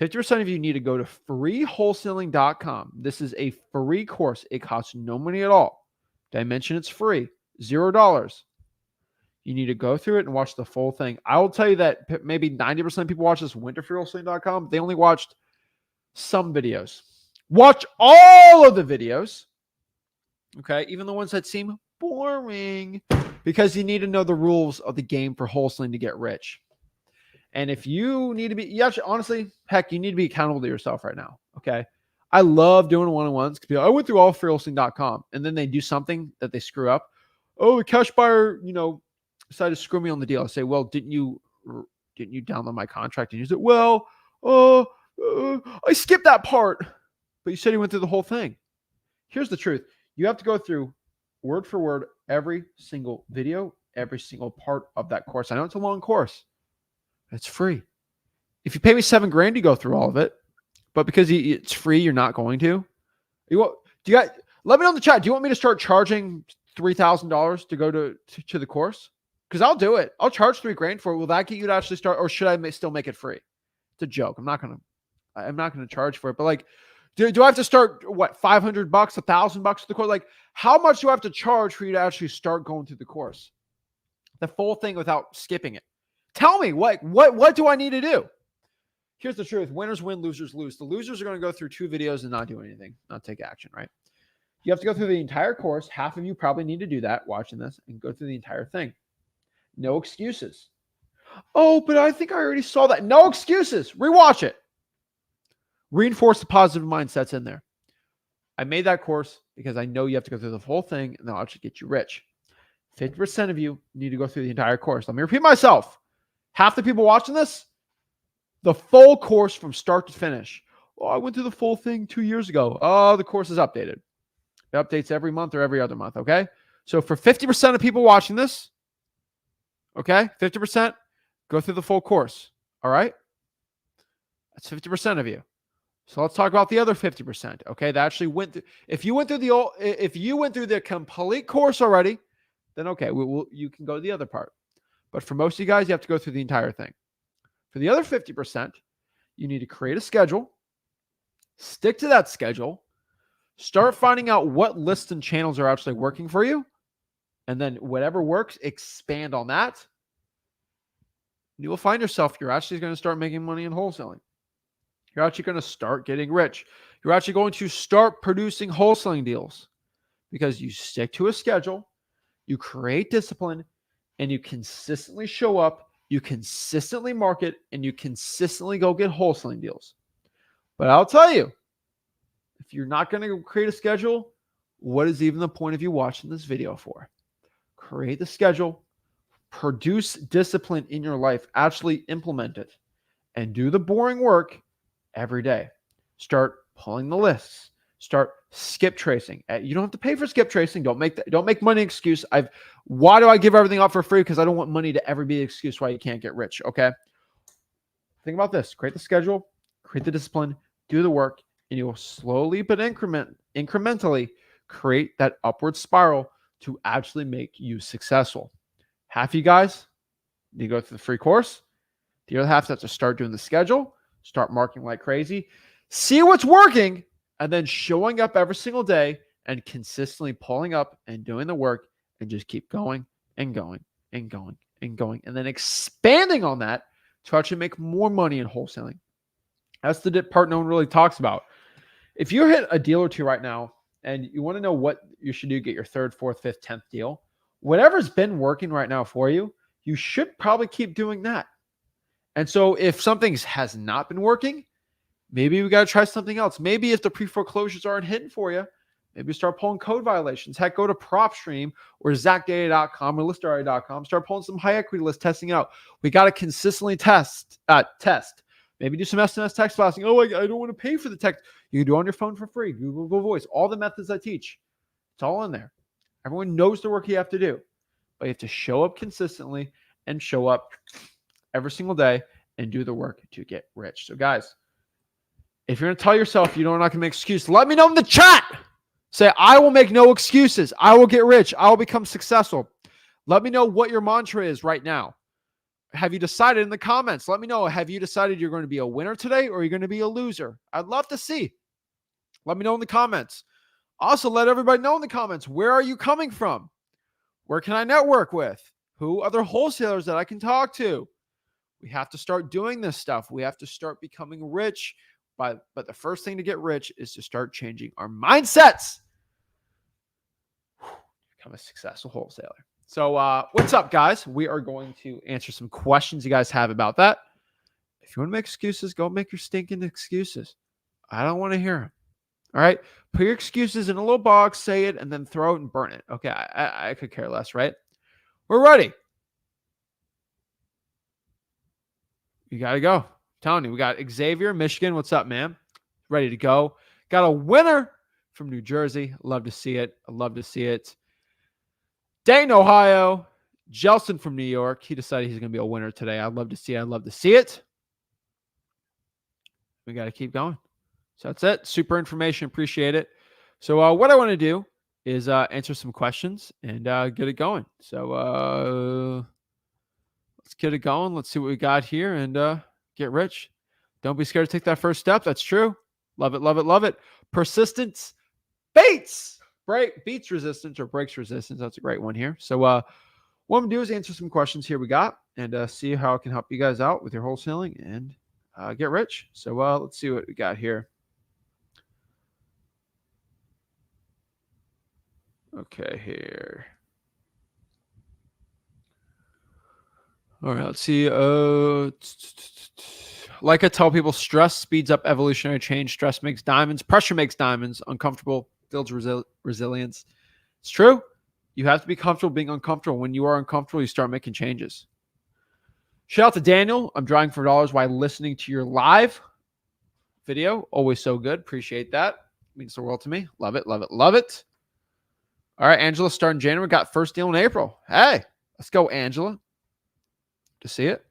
50% of you need to go to freewholesaling.com. This is a free course. It costs no money at all. Did I mention it's free? $0. You need to go through it and watch the full thing. I will tell you that maybe 90% of people watch this went to freewholesaling.com. They only watched some videos. Watch all of the videos. Okay, even the ones that seem boring, because you need to know the rules of the game for wholesaling to get rich. And if you need to be, honestly, heck, you need to be accountable to yourself right now. Okay. I love doing one-on-ones because I went through all freewholesaling.com and then they do something that they screw up. Oh, the cash buyer, decided to screw me on the deal. I say, well, didn't you download my contract and use it? Well, I skipped that part, but you said you went through the whole thing. Here's the truth. You have to go through word for word every single video, every single part of that course. I know it's a long course. It's free. If you pay me $7,000 to go through all of it, but because it's free, you're not going to. Let me know in the chat. Do you want me to start charging $3,000 to go to the course? Because I'll do it. I'll charge $3,000 for it. Will that get you to actually start, or should I still make it free? It's a joke. I'm not gonna charge for it. But like, do I have to start what, $500, $1,000 for the course? Like, how much do I have to charge for you to actually start going through the course? The full thing without skipping it. Tell me what do I need to do? Here's the truth. Winners win, losers lose. The losers are going to go through 2 videos and not do anything, not take action, right? You have to go through the entire course. Half of you probably need to do that watching this and go through the entire thing. No excuses. Oh, but I think I already saw that. No excuses. Rewatch it. Reinforce the positive mindsets in there. I made that course because I know you have to go through the whole thing and that'll actually get you rich. 50% of you need to go through the entire course. Let me repeat myself. Half the people watching this, the full course from start to finish. Oh, I went through the full thing 2 years ago. Oh, the course is updated. It updates every month or every other month, okay? So for 50% of people watching this, okay, 50%, go through the full course, all right? That's 50% of you. So let's talk about the other 50%, okay? That actually went through. If you went through the complete course already, then okay, you can go to the other part. But for most of you guys, you have to go through the entire thing. For the other 50%, you need to create a schedule, stick to that schedule, start finding out what lists and channels are actually working for you, and then whatever works, expand on that. You will find yourself, you're actually going to start making money in wholesaling. You're actually going to start getting rich. You're actually going to start producing wholesaling deals because you stick to a schedule, you create discipline, and you consistently show up, you consistently market, and you consistently go get wholesaling deals. But I'll tell you, if you're not going to create a schedule, what is even the point of you watching this video for? Create the schedule, produce discipline in your life, actually implement it, and do the boring work every day. Start pulling the lists. Start skip tracing. You don't have to pay for skip tracing. Don't make money an excuse. Why do I give everything up for free? Because I don't want money to ever be an excuse why you can't get rich. Okay. Think about this. Create the schedule, create the discipline, do the work, and you will slowly but incrementally create that upward spiral to actually make you successful. Half of you guys need to go through the free course. The other half has to start doing the schedule, start marketing like crazy, see what's working, and then showing up every single day and consistently pulling up and doing the work and just keep going and going and going and going. And then expanding on that to actually make more money in wholesaling. That's the part no one really talks about. If you hit a deal or two right now and you want to know what you should do, get your 3rd, 4th, 5th, 10th deal, whatever's been working right now for you, you should probably keep doing that. And so if something has not been working, maybe we got to try something else. Maybe if the pre-foreclosures aren't hitting for you, Maybe start pulling code violations. Heck, go to PropStream or ZachGinn.com or ListRA.com. Start pulling some high equity lists, testing it out. We got to consistently test. Maybe do some SMS text blasting. Oh, I don't want to pay for the text. You can do it on your phone for free. Google Voice. All the methods I teach. It's all in there. Everyone knows the work you have to do. But you have to show up consistently and show up every single day and do the work to get rich. So, guys, if you're going to tell yourself you don't not going to make excuses, let me know in the chat. Say, I will make no excuses. I will get rich. I will become successful. Let me know what your mantra is right now. Have you decided in the comments? Let me know. Have you decided you're going to be a winner today or you're going to be a loser? I'd love to see. Let me know in the comments. Also, let everybody know in the comments, where are you coming from? Where can I network with? Who other wholesalers that I can talk to? We have to start doing this stuff. We have to start becoming rich. But the first thing to get rich is to start changing our mindsets. Become a successful wholesaler. So what's up, guys? We are going to answer some questions you guys have about that. If you want to make excuses, go make your stinking excuses. I don't want to hear them. All right? Put your excuses in a little box, say it, and then throw it and burn it. Okay, I could care less, right? We're ready. You got to go. I'm telling you, we got Xavier, Michigan. What's up, man? Ready to go. Got a winner from New Jersey. Love to see it. I love to see it. Dayton, Ohio. Jelson from New York. He decided he's going to be a winner today. I'd love to see it. I'd love to see it. We got to keep going. So that's it. Super information. Appreciate it. So what I want to do is answer some questions and get it going. So let's get it going. Let's see what we got here and get rich. Don't be scared to take that first step. That's true. Love it, love it, love it. Persistence beats resistance or breaks resistance. That's a great one here. So what I'm going to do is answer some questions here we got and see how I can help you guys out with your wholesaling and get rich. So let's see what we got here. Okay, here. All right, let's see. Like I tell people, stress speeds up evolutionary change. Stress makes diamonds. Pressure makes diamonds. Uncomfortable builds resilience. It's true. You have to be comfortable being uncomfortable. When you are uncomfortable, you start making changes. Shout out to Daniel. I'm drawing for dollars while listening to your live video. Always so good. Appreciate that. Means the world to me. Love it, love it, love it. All right, Angela, starting January. Got first deal in April. Hey, let's go, Angela. To see it.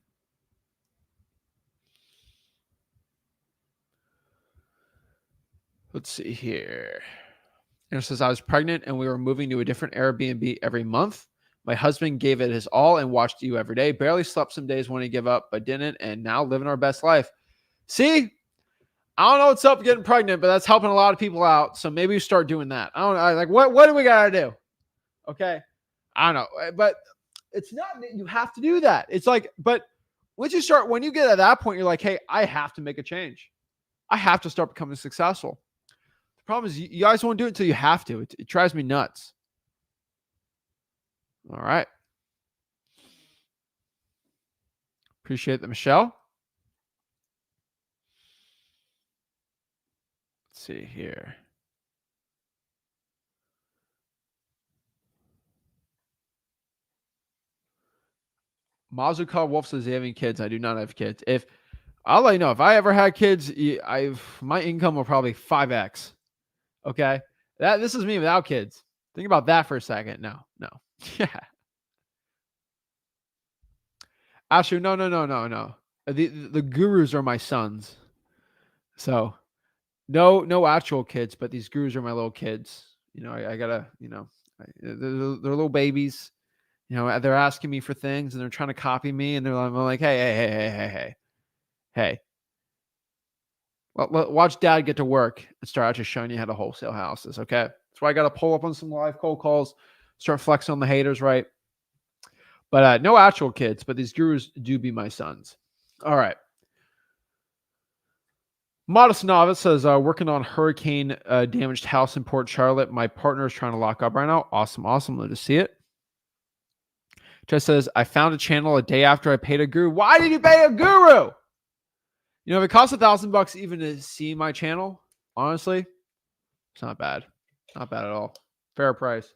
Let's see here. And it says, I was pregnant and we were moving to a different Airbnb every month. My husband gave it his all and watched you every day. Barely slept some days when he gave up, but didn't. And now living our best life. See, I don't know what's up getting pregnant, but that's helping a lot of people out. So maybe you start doing that. I don't know. Like, what do we got to do? Okay. I don't know. But it's not that you have to do that. It's like, but once you start, when you get at that point, you're like, hey, I have to make a change. I have to start becoming successful. The problem is you guys won't do it until you have to. It drives me nuts. All right. Appreciate that, Michelle. Let's see here. Mazuka Wolf says, having kids. I do not have kids. I'll let you know, if I ever had kids, my income will probably 5x. Okay. This is me without kids. Think about that for a second. No. Yeah. Actually, no. The gurus are my sons. So no actual kids, but these gurus are my little kids. You know, I gotta, they're little babies. You know, they're asking me for things and they're trying to copy me. And I'm like, hey. Well, watch dad get to work and start actually showing you how to wholesale houses. Okay. That's why I got to pull up on some live cold calls, start flexing on the haters, right? But no actual kids, but these gurus do be my sons. All right. Modest Novice says, working on hurricane damaged house in Port Charlotte. My partner is trying to lock up right now. Awesome. Love to see it. Just says, I found a channel a day after I paid a guru. Why did you pay a guru? You know, if it costs $1,000 even to see my channel, honestly, it's not bad. Not bad at all. Fair price.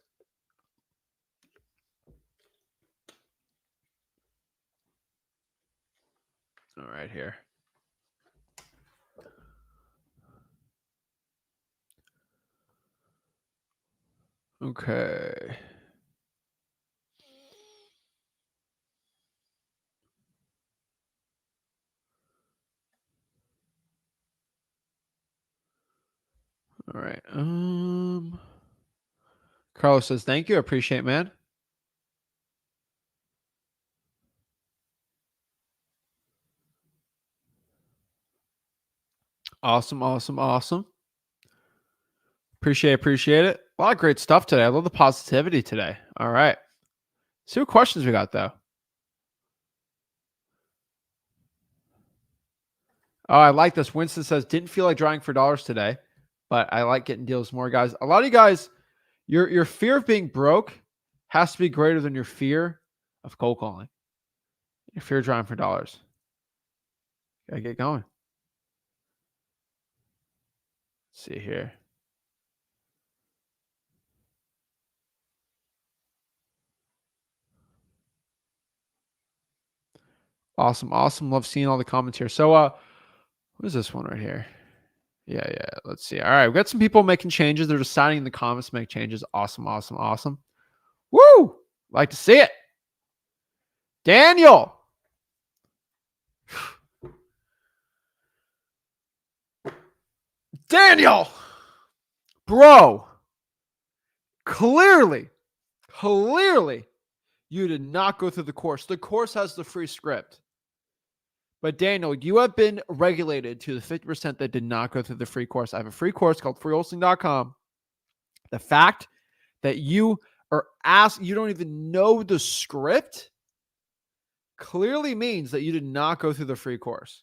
All right, here. Okay. All right. Carlos says, thank you. I appreciate it, man. Awesome, awesome, awesome. Appreciate it. A lot of great stuff today. I love the positivity today. All right. See what questions we got, though. Oh, I like this. Winston says, didn't feel like drawing for dollars today, but I like getting deals more, guys. A lot of you guys, your fear of being broke has to be greater than your fear of cold calling. Your fear of drawing for dollars. Gotta get going. Let's see here. Awesome, awesome. Love seeing all the comments here. So, what is this one right here? Yeah. Let's see. All right, we got some people making changes. They're deciding in the comments to make changes. Awesome, awesome, awesome. Woo! Like to see it. Daniel. Daniel. Bro. Clearly, you did not go through the course. The course has the free script. But Daniel, you have been regulated to the 50% that did not go through the free course. I have a free course called freewholesaling.com. The fact that you are asked, you don't even know the script clearly means that you did not go through the free course.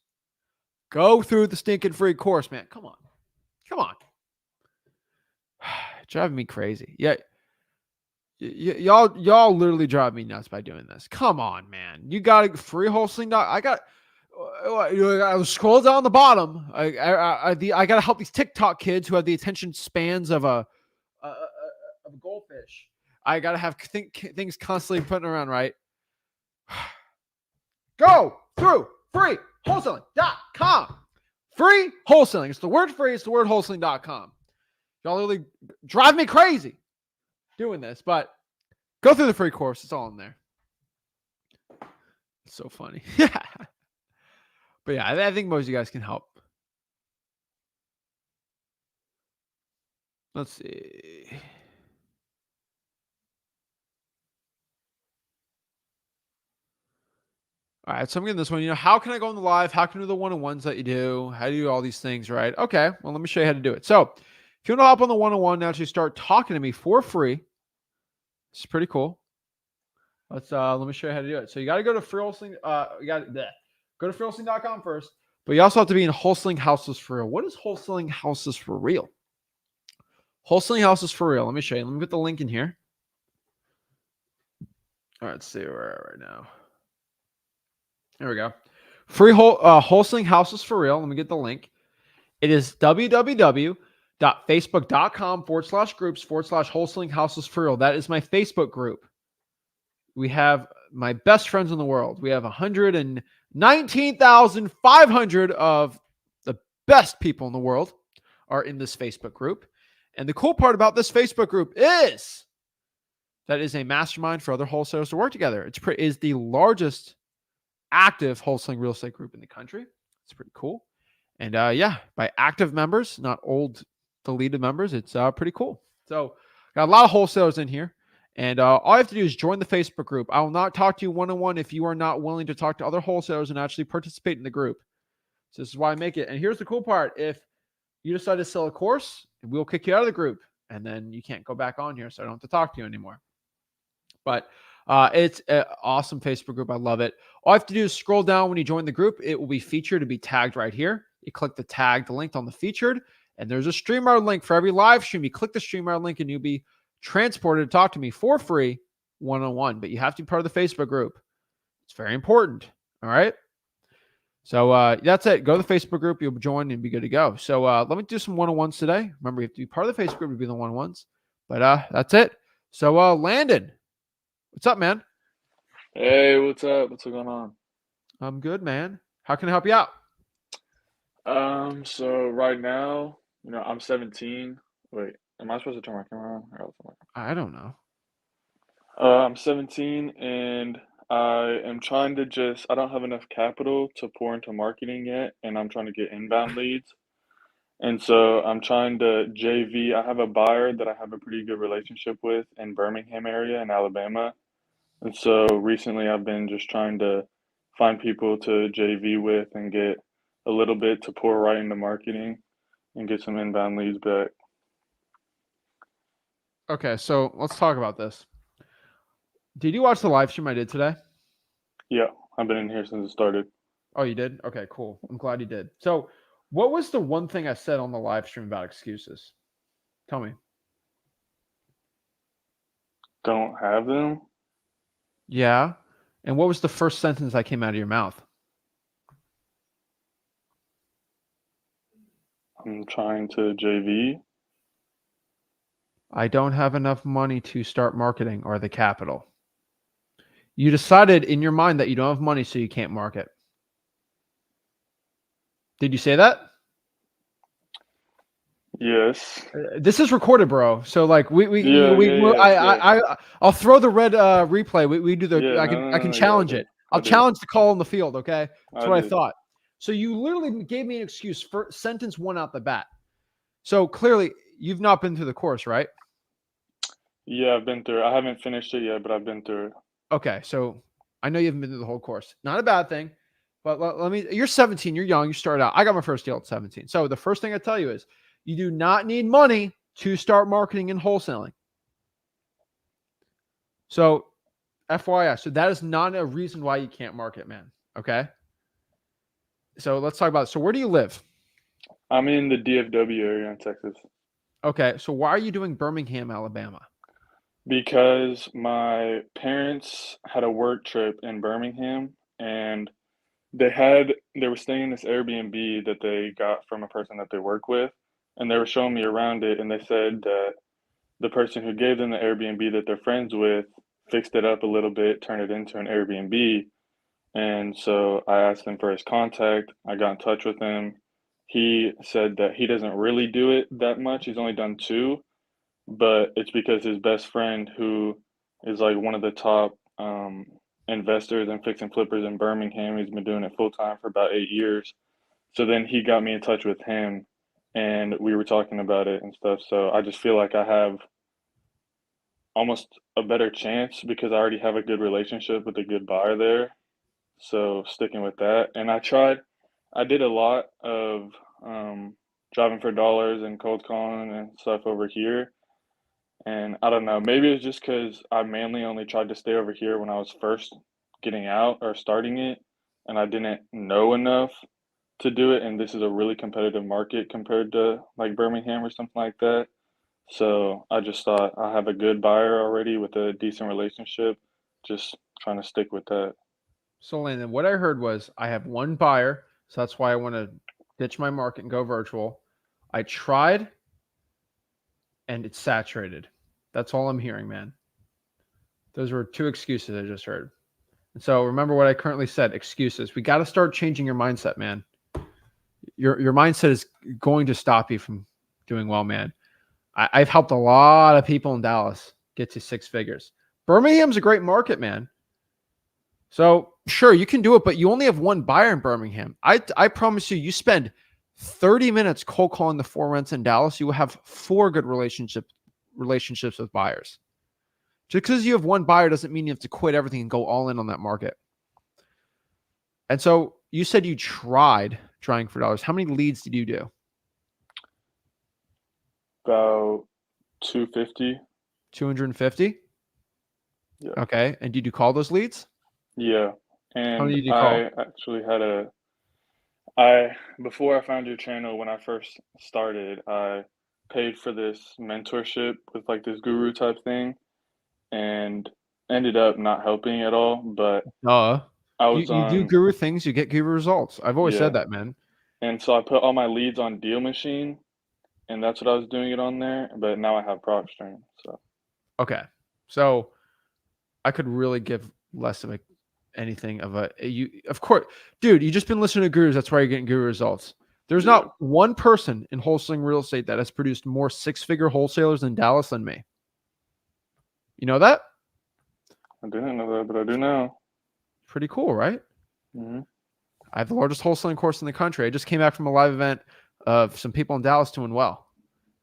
Go through the stinking free course, man. Come on. Driving me crazy. Yeah. Y'all literally drive me nuts by doing this. Come on, man. You got a free wholesaling. I scroll down the bottom. I got to help these TikTok kids who have the attention spans of a goldfish. I got to have things constantly putting around, right? Go through freewholesaling.com. Free wholesaling. It's the word free. It's the word wholesaling.com. Y'all literally drive me crazy doing this, but go through the free course. It's all in there. It's so funny. Yeah. But yeah, I think most of you guys can help. Let's see. All right, so I'm getting this one. How can I go on the live? How can I do the one-on-ones that you do? How do you do all these things, right? Okay, well, let me show you how to do it. So if you want to hop on the one-on-one and actually start talking to me for free, it's pretty cool. Let me show you how to do it. So you got to go to free wholesaling. Go to freewholesaling.com first, but you also have to be in wholesaling houses for real. What is wholesaling houses for real? Wholesaling houses for real. Let me show you. Let me put the link in here. All right, let's see where we're at right now. There we go. Free wholesaling houses for real. Let me get the link. It is www.facebook.com/groups/wholesaling houses for real. That is my Facebook group. We have my best friends in the world. We have 119,500 of the best people in the world are in this Facebook group. And the cool part about this Facebook group is that is a mastermind for other wholesalers to work together. It is the largest active wholesaling real estate group in the country. It's pretty cool. And by active members, not old deleted members, it's pretty cool. So got a lot of wholesalers in here. And all you have to do is join the Facebook group. I will not talk to you one-on-one if you are not willing to talk to other wholesalers and actually participate in the group. So this is why I make it. And here's the cool part. If you decide to sell a course, we'll kick you out of the group. And then you can't go back on here, so I don't have to talk to you anymore. But it's an awesome Facebook group. I love it. All I have to do is scroll down when you join the group. It will be featured to be tagged right here. You click the tag, the link on the featured, and there's a StreamYard link for every live stream. You click the StreamYard link and you'll be transported to talk to me for free one-on-one. But you have to be part of the Facebook group. It's very important. All right. So that's it. Go to the Facebook group. You'll join and be good to go. So let me do some one-on-ones today. Remember, you have to be part of the Facebook group to be the one-on-ones. But that's it. So Landon, what's up, man? Hey, what's up? What's going on? I'm good, man. How can I help you out? So right now, I'm 17. Wait, am I supposed to turn my camera on? Or else I don't know. I'm 17 and I am trying to I don't have enough capital to pour into marketing yet, and I'm trying to get inbound leads. And so I'm trying to JV. I have a buyer that I have a pretty good relationship with in Birmingham area in Alabama. And so recently I've been just trying to find people to JV with and get a little bit to pour right into marketing and get some inbound leads back. Okay, so let's talk about this. Did you watch the live stream I did today? Yeah, I've been in here since it started. Oh, you did? Okay, cool. I'm glad you did. So, what was the one thing I said on the live stream about excuses? Tell me. Don't have them. Yeah. And what was the first sentence that came out of your mouth? I'm trying to JV. I don't have enough money to start marketing or the capital. You decided in your mind that you don't have money, so you can't market. Did you say that? Yes. This is recorded, bro. So like Yeah, yeah, yes, yes. I'll throw the red replay. We do the Yeah, no, I no, can no, yeah, I challenge do. it. I I'll do. challenge the call on the field. Okay, that's I what I do. thought. So you literally gave me an excuse for sentence one out the bat. So clearly you've not been through the course, right? Yeah, I've been through it. I haven't finished it yet, but I've been through it. Okay, so I know you haven't been through the whole course. Not a bad thing, but let me. You're 17. You're young. You started out. I got my first deal at 17. So the first thing I tell you is you do not need money to start marketing and wholesaling. So FYI, so that is not a reason why you can't market, man. Okay. So let's talk about it. So where do you live? I'm in the DFW area in Texas Okay. So why are you doing Birmingham, Alabama? because my parents had a work trip in Birmingham and they were staying in this Airbnb that they got from a person that they work with, and they were showing me around it, and they said that the person who gave them the Airbnb that they're friends with fixed it up a little bit, turned it into an Airbnb. And so I asked him for his contact. I got in touch with him. He said that he doesn't really do it that much. He's only done two, but it's because his best friend, who is like one of the top investors and fix and flippers in Birmingham, he's been doing it full time for about 8 years. So then he got me in touch with him, and we were talking about it and stuff. So I just feel like I have almost a better chance because I already have a good relationship with a good buyer there. So sticking with that, and I did a lot of driving for dollars and cold calling and stuff over here. And I don't know, maybe it's just because I mainly only tried to stay over here when I was first getting out or starting it, and I didn't know enough to do it. And this is a really competitive market compared to like Birmingham or something like that. So I just thought I have a good buyer already with a decent relationship, just trying to stick with that. So Landon, what I heard was I have one buyer, so that's why I want to ditch my market and go virtual. I tried and it's saturated. That's all I'm hearing, man. Those were two excuses I just heard. And so remember what I currently said, excuses. We got to start changing your mindset, man. Your mindset is going to stop you from doing well, man. I've helped a lot of people in Dallas get to six figures. Birmingham's a great market, man. So sure, you can do it, but you only have one buyer in Birmingham. I promise you, you spend 30 minutes cold calling the four rents in Dallas, you will have four good relationships with buyers. Just because you have one buyer doesn't mean you have to quit everything and go all in on that market. And so you said you tried trying for dollars. How many leads did you do? About 250. 250? Yeah. Okay. And did you call those leads? Yeah. How And many did you call? I actually had I, before I found your channel, when I first started, I paid for this mentorship with like this guru type thing and ended up not helping at all. But Duh. I You was you do on, guru things, you get guru results. I've always said yeah. that, man. And so I put all my leads on Deal Machine, and that's what I was doing it on there. But now I have PropStream. So Okay. So I could really give less of anything of you. Of course, dude, you just been listening to gurus. That's why you're getting guru results. There's yeah, not one person in wholesaling real estate that has produced more six-figure wholesalers in Dallas than me. You know that? I didn't know that, but I do now. Pretty cool, right? Hmm. I have the largest wholesaling course in the country. I just came back from a live event of some people in Dallas doing well.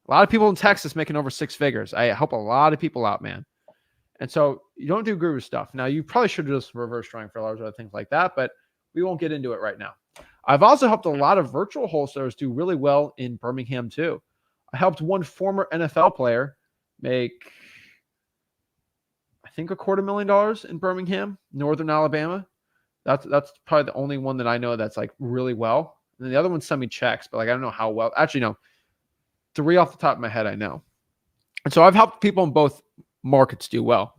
A lot of people in Texas making over six figures. I help a lot of people out, man. And so you don't do guru stuff. Now, you probably should do some reverse drawing for large or things like that, but we won't get into it right now. I've also helped a lot of virtual wholesalers do really well in Birmingham too. I helped one former NFL player make, I think, $250,000 in Birmingham, Northern Alabama. That's probably the only one that I know that's like really well. And then the other one sent me checks, but like I don't know how well. Actually, no, three off the top of my head I know. And so I've helped people in both markets do well.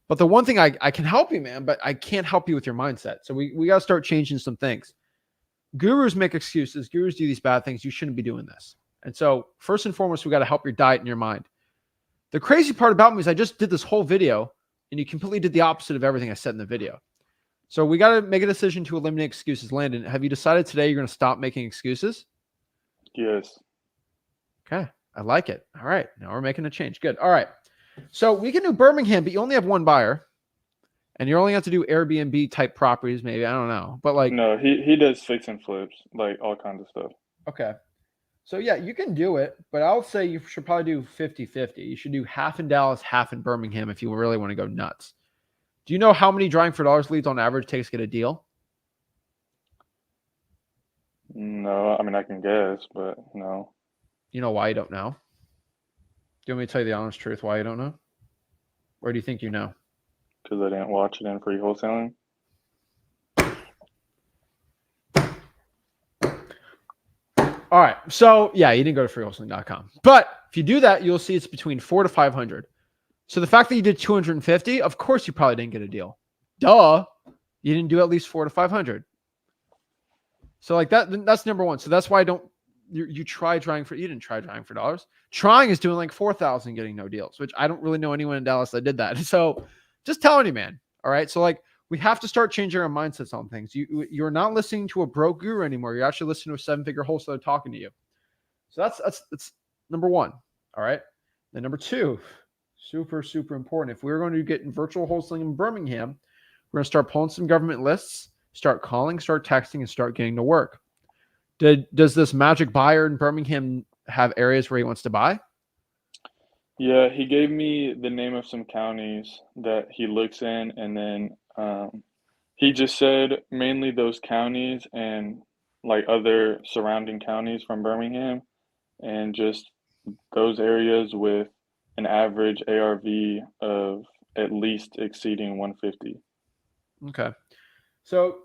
But the one thing I can help you, man, but I can't help you with your mindset. So we got to start changing some things. Gurus make excuses. Gurus do these bad things. You shouldn't be doing this. And so first and foremost, we got to help your diet and your mind. The crazy part about me is I just did this whole video and you completely did the opposite of everything I said in the video. So we got to make a decision to eliminate excuses. Landon, have you decided today you're going to stop making excuses? Yes. Okay. I like it. All right. Now we're making a change. Good. All right. So we can do Birmingham, but you only have one buyer. And you only have to do Airbnb type properties, maybe. I don't know. But like, No, he does fix and flips, like all kinds of stuff. okay. So yeah, you can do it, but I'll say you should probably do 50-50. You should do half in Dallas, half in Birmingham if you really want to go nuts. Do you know how many drawing for dollars leads on average takes to get a deal? No, I mean I can guess, but no, You know why you don't know? Do you want me to tell you the honest truth why you don't know? Or do you think you know? because I didn't watch it in free wholesaling. All right. So yeah, you didn't go to freewholesaling.com. But if you do that, you'll see it's between 400 to 500. So the fact that you did 250, of course you probably didn't get a deal. Duh. You didn't do at least 400 to 500. So like that's number one. So that's why I don't you try trying for you didn't try trying for dollars. Trying is doing like 4,000 getting no deals, which I don't really know anyone in Dallas that did that. So just telling you, man. All right. So like we have to start changing our mindsets on things. You're not listening to a broke guru anymore. You're actually listening to a seven-figure wholesaler talking to you. So that's number one. All right. Then number two, super important. If we're going to get in virtual wholesaling in Birmingham, we're going to start pulling some government lists, start calling, start texting, and start getting to work. Does this magic buyer in Birmingham have areas where he wants to buy? Yeah, he gave me the name of some counties that he looks in, and then he just said mainly those counties and like other surrounding counties from Birmingham, and just those areas with an average ARV of at least exceeding 150. Okay. So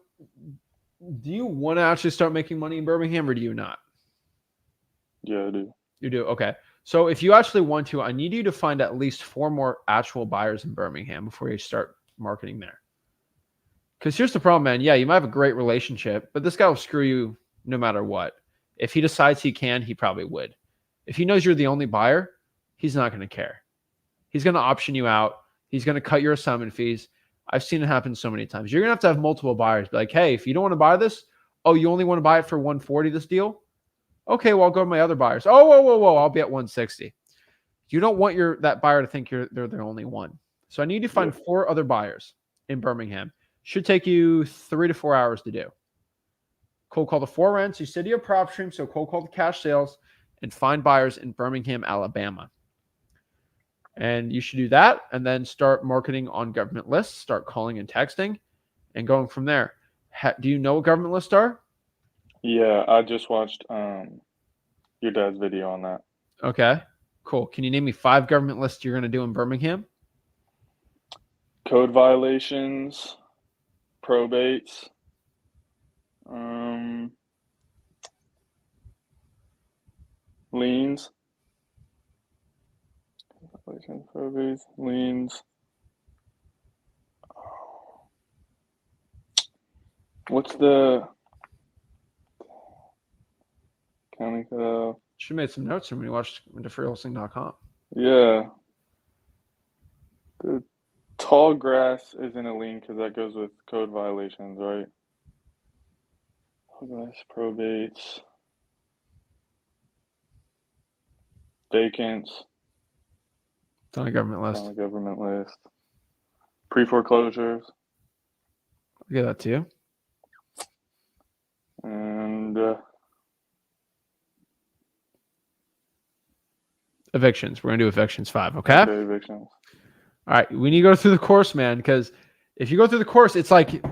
do you want to actually start making money in Birmingham or do you not? Yeah, I do. You do. Okay. So if you actually want to, I need you to find at least 4 more actual buyers in Birmingham before you start marketing there. Because here's the problem, man. Yeah, you might have a great relationship, but this guy will screw you no matter what. If he decides he can, he probably would. If he knows you're the only buyer, he's not going to care. He's going to option you out. He's going to cut your assignment fees. I've seen it happen so many times. You're going to have multiple buyers. Be like, hey, if you don't want to buy this, oh, you only want to buy it for 140 this deal? Okay, well, I'll go to my other buyers. Oh, whoa. I'll be at 160. You don't want that buyer to think they're the only one. So I need to Yeah. find 4 other buyers in Birmingham. Should take you 3 to 4 hours to do. Cold call the 4 rents. You said you have prop stream, so cold call the cash sales and find buyers in Birmingham, Alabama. And you should do that and then start marketing on government lists, start calling and texting and going from there. Do you know what government lists are? Yeah, I just watched your dad's video on that. Okay, cool. Can you name me 5 government lists you're going to do in Birmingham? Code violations, probates, um, liens, probates, liens. What's the county? Should have made some notes when you watched into freewholesaling.com. Yeah. The tall grass isn't a lien because that goes with code violations, right? Tall grass probates. Vacants. It's on a government It's list. on the government list. Pre-foreclosures. I'll give that to you. And Evictions. We're going to do evictions 5, okay? okay, evictions. All right. We need to go through the course, man, because if you go through the course, it's like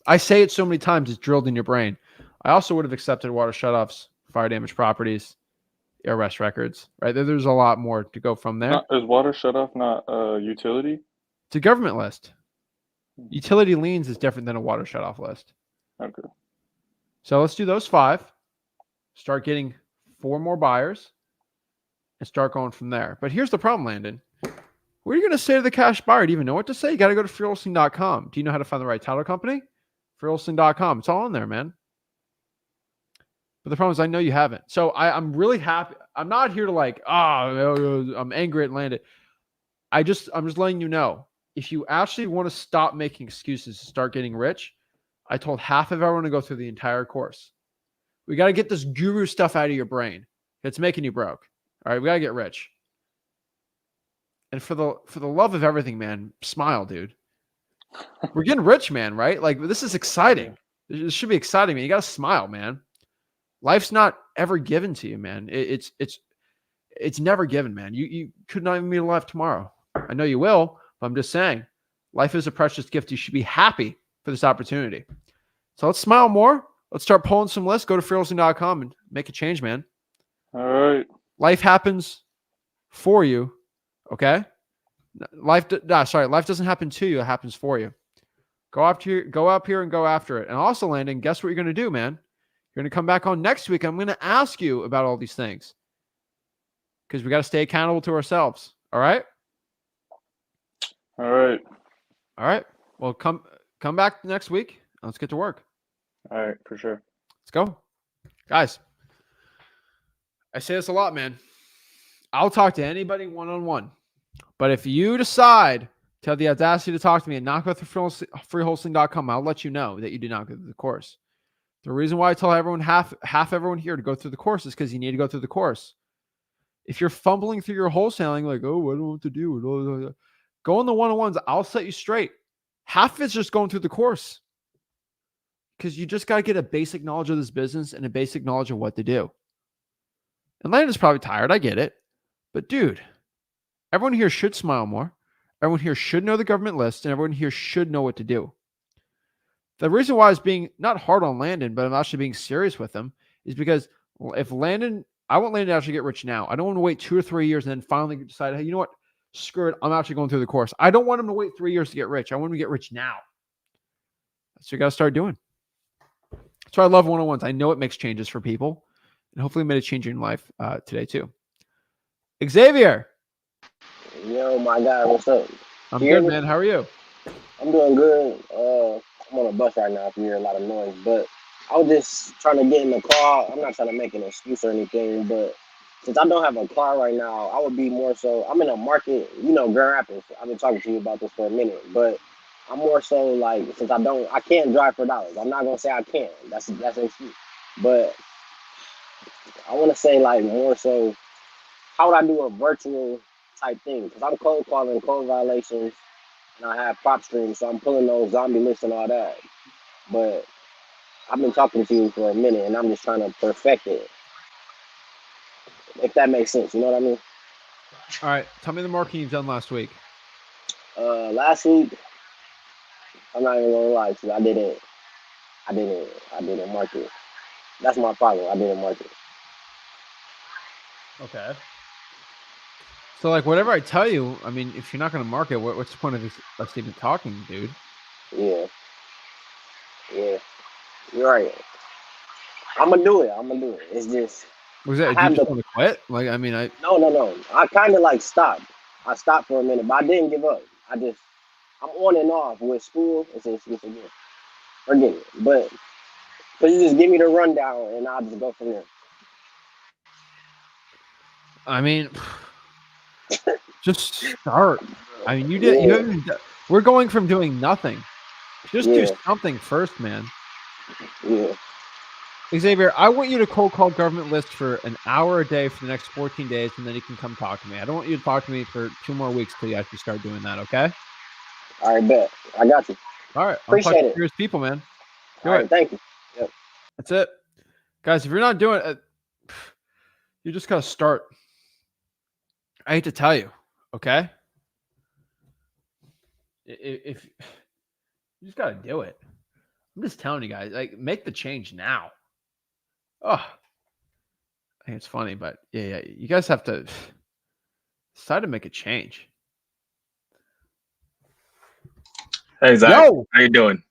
I say it so many times, it's drilled in your brain. I also would have accepted water shutoffs, fire damage properties, arrest records, right? There's a lot more to go from there. Is water shutoff not a utility? It's a government list. Utility liens is different than a water shutoff list. Okay. So let's do those 5. Start getting 4 more buyers and start going from there. But here's the problem, Landon. What are you going to say to the cash buyer? Do you even know what to say? You got to go to freewholesaling.com. Do you know how to find the right title company? freewholesaling.com. It's all in there, man. But the problem is I know you haven't. So I'm really happy. I'm not here to like, I'm angry at Landon. I'm just letting you know. If you actually want to stop making excuses to start getting rich, I told half of everyone to go through the entire course. We got to get this guru stuff out of your brain. It's making you broke. All right, we got to get rich. And for the love of everything, man, smile, dude. We're getting rich, man, right? Like, this is exciting. This should be exciting, man. You got to smile, man. Life's not ever given to you, man. It's never given, man. You could not even be alive tomorrow. I know you will, but I'm just saying, life is a precious gift. You should be happy for this opportunity. So let's smile more. Let's start pulling some lists. Go to freewholesaling.com and make a change, man. All right. Life happens for you, okay? Life doesn't happen to you. It happens for you. Go up here and go after it. And also, Landon, guess what you're going to do, man? You're going to come back on next week. I'm going to ask you about all these things because we got to stay accountable to ourselves. All right? All right. All right. Well, come back next week. Let's get to work. All right, for sure. Let's go. Guys, I say this a lot, man. I'll talk to anybody one-on-one. But if you decide to have the audacity to talk to me and not go through freewholesaling.com, I'll let you know that you did not go through the course. The reason why I tell everyone, half everyone here to go through the course is because you need to go through the course. If you're fumbling through your wholesaling, like, oh, I don't know what to do. Go on the one-on-ones. I'll set you straight. Half of it's just going through the course. Because you just got to get a basic knowledge of this business and a basic knowledge of what to do. And Landon's probably tired. I get it. But dude, everyone here should smile more. Everyone here should know the government list, and everyone here should know what to do. The reason why I was being not hard on Landon, but I'm actually being serious with him, is because if Landon, I want Landon to actually get rich now. I don't want to wait 2 or 3 years and then finally decide, hey, you know what? Screw it. I'm actually going through the course. I don't want him to wait 3 years to get rich. I want him to get rich now. That's what you got to start doing. That's why I love one-on-ones. I know it makes changes for people, and hopefully it made a change in life today too. Xavier. Yo, my guy, what's up? I'm good, man. How are you? I'm doing good. I'm on a bus right now if you hear a lot of noise, but I was just trying to get in the car. I'm not trying to make an excuse or anything, but since I don't have a car right now, I would be more so, I'm in a market, Grand Rapids. I've been talking to you about this for a minute, but I'm more so like, since I can't drive for dollars. I'm not going to say I can't. That's an excuse. But I want to say like more so, how would I do a virtual type thing? Because I'm cold calling code violations, and I have prop streams, so I'm pulling those zombie lists and all that. But I've been talking to you for a minute, and I'm just trying to perfect it. If that makes sense, you know what I mean? All right. Tell me the marketing you've done last week. Last week, I'm not even gonna lie to you. I didn't market. That's my problem. I didn't market. Okay. So, like, whatever I tell you, I mean, if you're not going to market, what's the point of us even talking, dude? Yeah. You're right. I'm gonna do it. It's just. Was that? Did you just want to quit? Like, I mean, No. I kind of like stopped. I stopped for a minute, but I didn't give up. I'm on and off with school. It's an excuse again. Forget it. But could you just give me the rundown and I'll just go from there? I mean, just start. I mean, you Yeah, haven't, we're going from doing nothing. Just do yeah, something first, man. yeah. Xavier, I want you to cold call government lists for an hour a day for the next 14 days, and then you can come talk to me. I don't want you to talk to me for 2 more weeks till you actually start doing that, okay? All right, bet. I got you. All right. I'm talking Appreciate it. serious people, man. All Do it. right, thank you. Yep. That's it. Guys, if you're not doing it, you just got to start. I hate to tell you, okay? If you just got to do it. I'm just telling you guys, like, make the change now. Oh, I think it's funny, but yeah, you guys have to decide to make a change. Hey Zach, Yo, how you doing?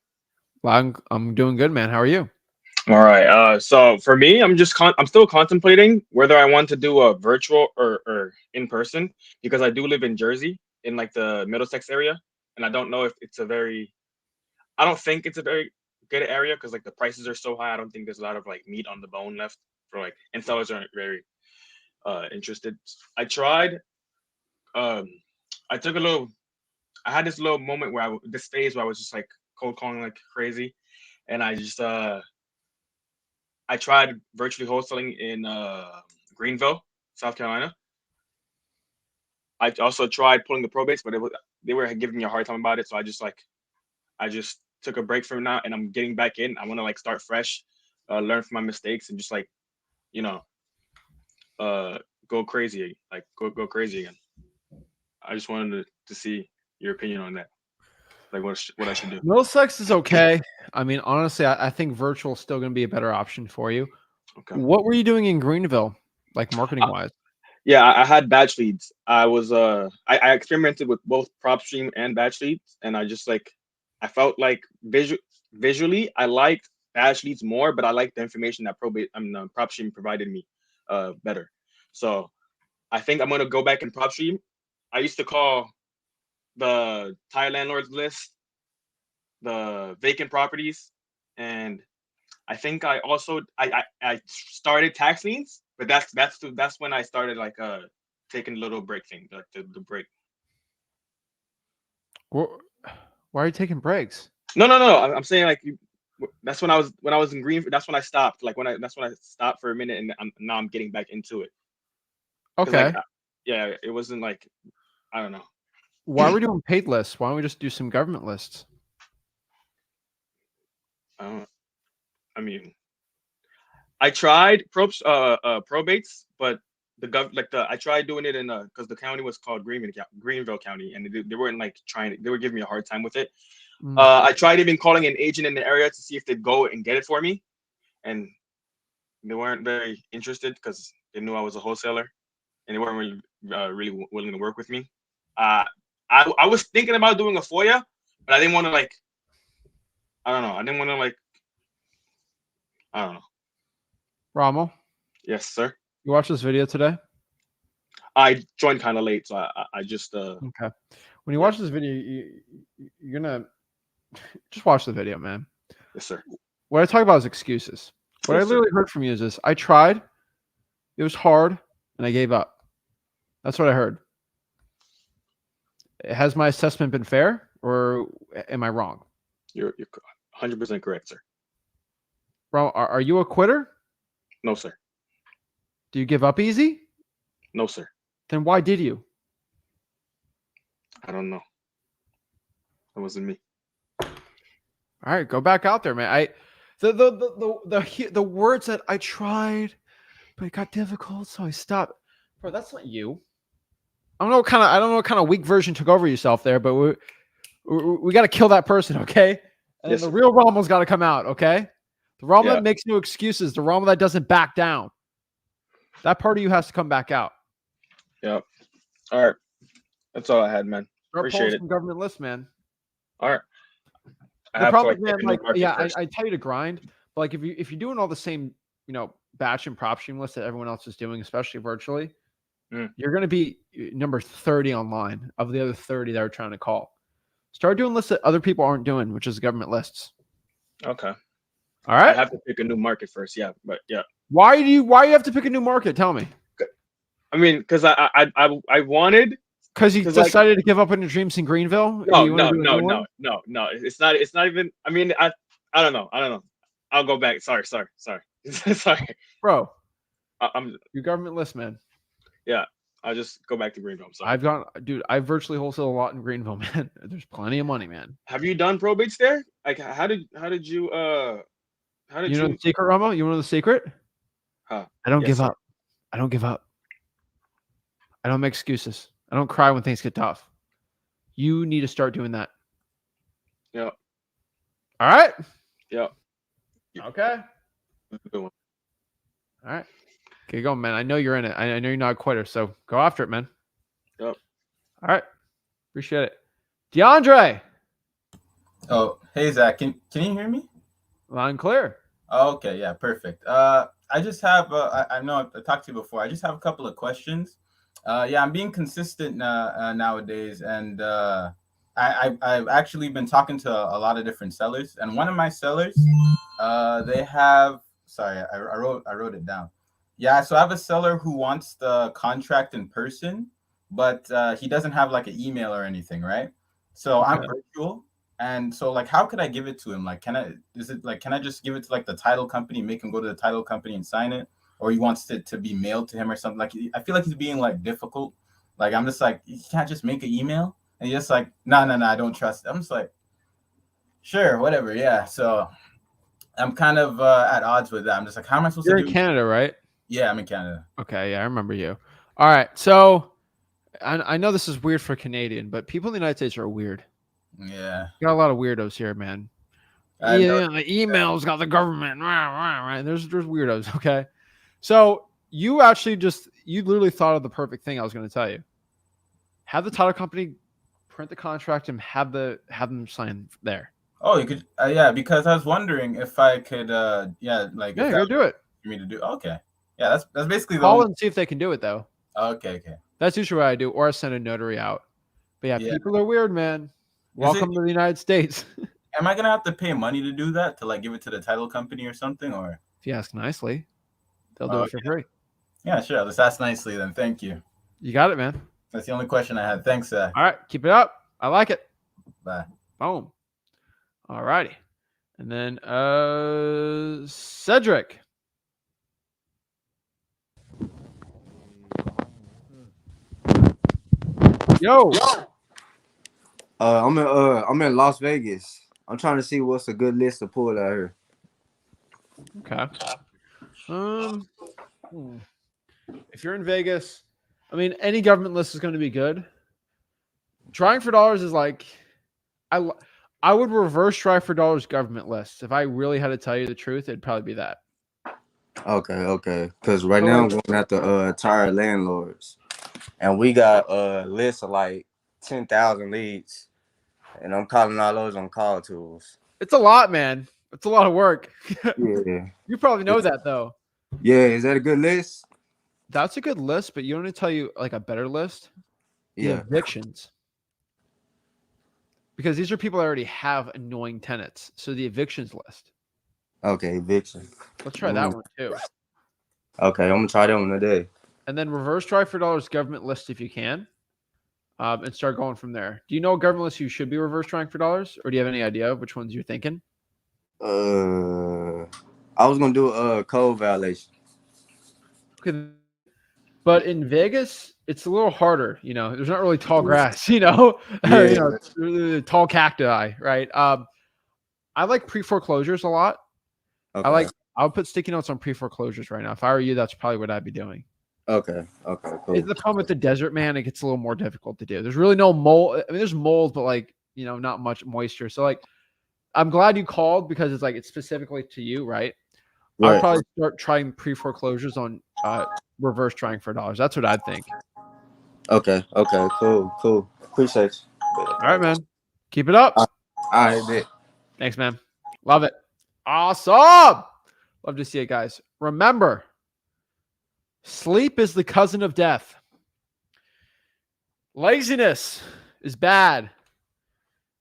well, I'm doing good, man. How are you? All right. So for me, I'm still contemplating whether I want to do a virtual or in person because I do live in Jersey in like the Middlesex area, and I don't know if it's I don't think it's a very good area because like the prices are so high. I don't think there's a lot of like meat on the bone left for like, and sellers aren't very interested. I tried. Um, I took a little. I had this little moment where this phase where I was just like cold calling like crazy, and I tried virtually wholesaling in Greenville, South Carolina. I also tried pulling the probates, but they were giving me a hard time about it. So I just took a break from now, and I'm getting back in. I want to like start fresh, learn from my mistakes, and just like you know, go crazy, like go crazy again. I just wanted to see your opinion on that, like what I should do. Middlesex is okay. I mean, honestly, I think virtual is still going to be a better option for you. Okay. What were you doing in Greenville, like marketing wise? Yeah, I had batch leads. I was I experimented with both prop stream and batch leads, and I felt like visually I liked batch leads more, but I liked the information that prop stream provided me better. So I think I'm gonna go back in prop stream. I used to call the tire landlords list, the vacant properties, and I think I also I started tax liens, but that's when I started like taking a little break thing, like the break. Why are you taking breaks? No. I'm saying like that's when I was in Green. That's when I stopped. That's when I stopped for a minute, and now I'm getting back into it. Okay. Like, yeah, it wasn't like I don't know. Why are we doing paid lists? Why don't we just do some government lists? I mean, I tried probates, but I tried doing it in because the county was called Greenville County, and they weren't like they were giving me a hard time with it. I tried even calling an agent in the area to see if they'd go and get it for me, and they weren't very interested because they knew I was a wholesaler, and they weren't really willing to work with me. I was thinking about doing a FOIA, but I didn't want to like. I don't know. I didn't want to like. I don't know. Rommel, Yes, sir. you watched this video today? I joined kind of late, so I just Okay. When you watch this video, you're gonna just watch the video, man. Yes, sir. What I talk about is excuses. What Yes, I literally heard from you is this: I tried, it was hard, and I gave up. That's what I heard. Has my assessment been fair, or am I wrong? You're 100% correct, sir. Bro, are you a quitter? No, sir. Do you give up easy? No, sir. Then why did you? I don't know. That wasn't me. All right, go back out there, man. The words that I tried, but it got difficult, so I stopped. Bro, that's not you. I don't know what kind of weak version took over yourself there, but we got to kill that person, okay? And Yes, the sir. real Rommel's got to come out, okay? The Rommel Yeah. that makes no excuses, the Rommel that doesn't back down. That part of you has to come back out. Yeah. All right. That's all I had, man. Start Appreciate pulling it. some government lists, man. All right. The problem, man, get in like, the market yeah, first. I tell you to grind, but like if you're doing all the same, batch and prop stream lists that everyone else is doing, especially virtually, you're going to be number 30 online of the other 30 that are trying to call. Start doing lists that other people aren't doing, which is government lists. Okay. All I right. have to pick a new market first. Yeah, but yeah. Why do you have to pick a new market? Tell me. I mean, because I wanted Because you because like decided to give up on your dreams in Greenville? no You want no to do a no new no one? no no. It's not even. I mean, I don't know. I'll go back. Sorry. Sorry. Bro, I'm your government list, man. yeah. I'll just go back to Greenville. I'm sorry. I virtually wholesale a lot in Greenville, man. There's plenty of money, man. Have you done probates there? Like, how did you You know the secret, Ramo? You know the secret? Huh? I don't Yes, give sir. up. I don't give up. I don't make excuses. I don't cry when things get tough. You need to start doing that. Yeah. All right? Yeah. Okay. Good one. All right. Okay, go, man. I know you're in it. I know you're not a quitter, so go after it, man. Yep. All right. Appreciate it. DeAndre. Oh, hey Zach, can you hear me? Loud and clear. Oh, okay, yeah, perfect. I just have I know I talked to you before. I just have a couple of questions. Yeah, I'm being consistent nowadays, and I've actually been talking to a lot of different sellers, and one of my sellers, they have. Sorry, I wrote it down. Yeah, so I have a seller who wants the contract in person, but he doesn't have like an email or anything, right? So Okay. I'm virtual. And so, like, how could I give it to him? Like, can I just give it to like the title company, make him go to the title company and sign it? Or he wants it to be mailed to him or something? Like, I feel like he's being like difficult. Like, I'm just like, you can't just make an email? And he's just like, no, I don't trust it. I'm just like, sure, whatever. Yeah. So I'm kind of at odds with that. I'm just like, how am I supposed You're to in do it? Canada, right? Yeah, I'm in Canada. Okay, yeah, I remember you. All right, so I know this is weird for Canadian, but people in the United States are weird. Yeah. You got a lot of weirdos here, man. I know. Yeah, the emails got the government. Right. There's weirdos. Okay, so you literally thought of the perfect thing I was going to tell you. Have the title company print the contract and have them sign there. Oh, you could, yeah, because I was wondering if I could, yeah, like, Yeah, if go that do it. for me to do. Okay. Yeah, that's basically the Call only. and see if they can do it though. Okay. That's usually what I do, or I send a notary out. But yeah, Yeah. people are weird, man. Welcome to the United States. Am I gonna have to pay money to do that, to like give it to the title company or something, or? If you ask nicely, they'll do it for free. Yeah, sure. Let's ask nicely then. Thank you. You got it, man. That's the only question I had. Thanks, Zach. All right, keep it up. I like it. Bye. Boom. All righty. And then Cedric. Yo. I'm in Las Vegas. I'm trying to see what's a good list to pull out here. Okay. If you're in Vegas, I mean, any government list is going to be good. Trying for dollars is like, I would reverse try for dollars government lists. If I really had to tell you the truth, it'd probably be that. Okay. Because right now I'm going after tired landlords, and we got a list of like 10,000 leads, and I'm calling all those on call tools. It's a lot, man. It's a lot of work. Yeah. You probably know that though. Yeah, is that a good list? That's a good list, but you want me to tell you like a better list? The Yeah. evictions. Because these are people that already have annoying tenants. So the evictions list. Okay, eviction. Let's try that one too. Okay, I'm gonna try that one today. And then reverse try for dollars government list if you can. And start going from there. Do you know a government list you should be reverse trying for dollars? Or do you have any idea of which ones you're thinking? I was gonna do a code violation. Okay. But in Vegas, it's a little harder. You know, there's not really tall grass, you know, tall cacti, right? I like pre-foreclosures a lot. Okay. I'll put sticky notes on pre-foreclosures right now. If I were you, that's probably what I'd be doing. Okay, cool. It's the problem with the desert, man. It gets a little more difficult to do. There's really no mold. I mean, there's mold, but like, you know, not much moisture. So like, I'm glad you called because it's like, it's specifically to you, right? I'll probably start trying pre-foreclosures on reverse trying for dollars. That's what I'd think. Okay, cool. Appreciate you. All right, man. Keep it up. All right, bet. Thanks, man. Love it. Awesome. Love to see it, guys. Remember, sleep is the cousin of death. Laziness is bad.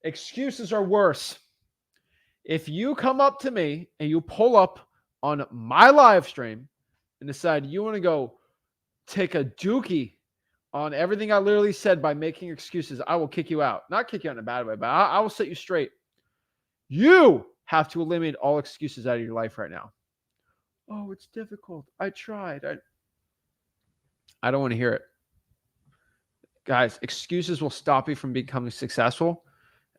Excuses are worse. If you come up to me and you pull up on my live stream and decide you want to go take a dookie on everything I literally said by making excuses, I will kick you out. Not kick you out in a bad way, but I will set you straight. You have to eliminate all excuses out of your life right now. Oh, it's difficult. I tried. I don't want to hear it. Guys, excuses will stop you from becoming successful.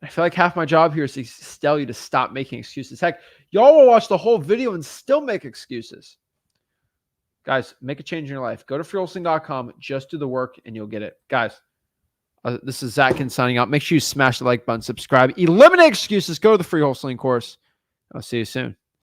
I feel like half my job here is to tell you to stop making excuses. Heck, y'all will watch the whole video and still make excuses. Guys, make a change in your life. Go to freewholesaling.com. Just do the work and you'll get it. Guys, this is Zach Ginn signing out. Make sure you smash the like button, subscribe, eliminate excuses, go to the free wholesaling course. I'll see you soon.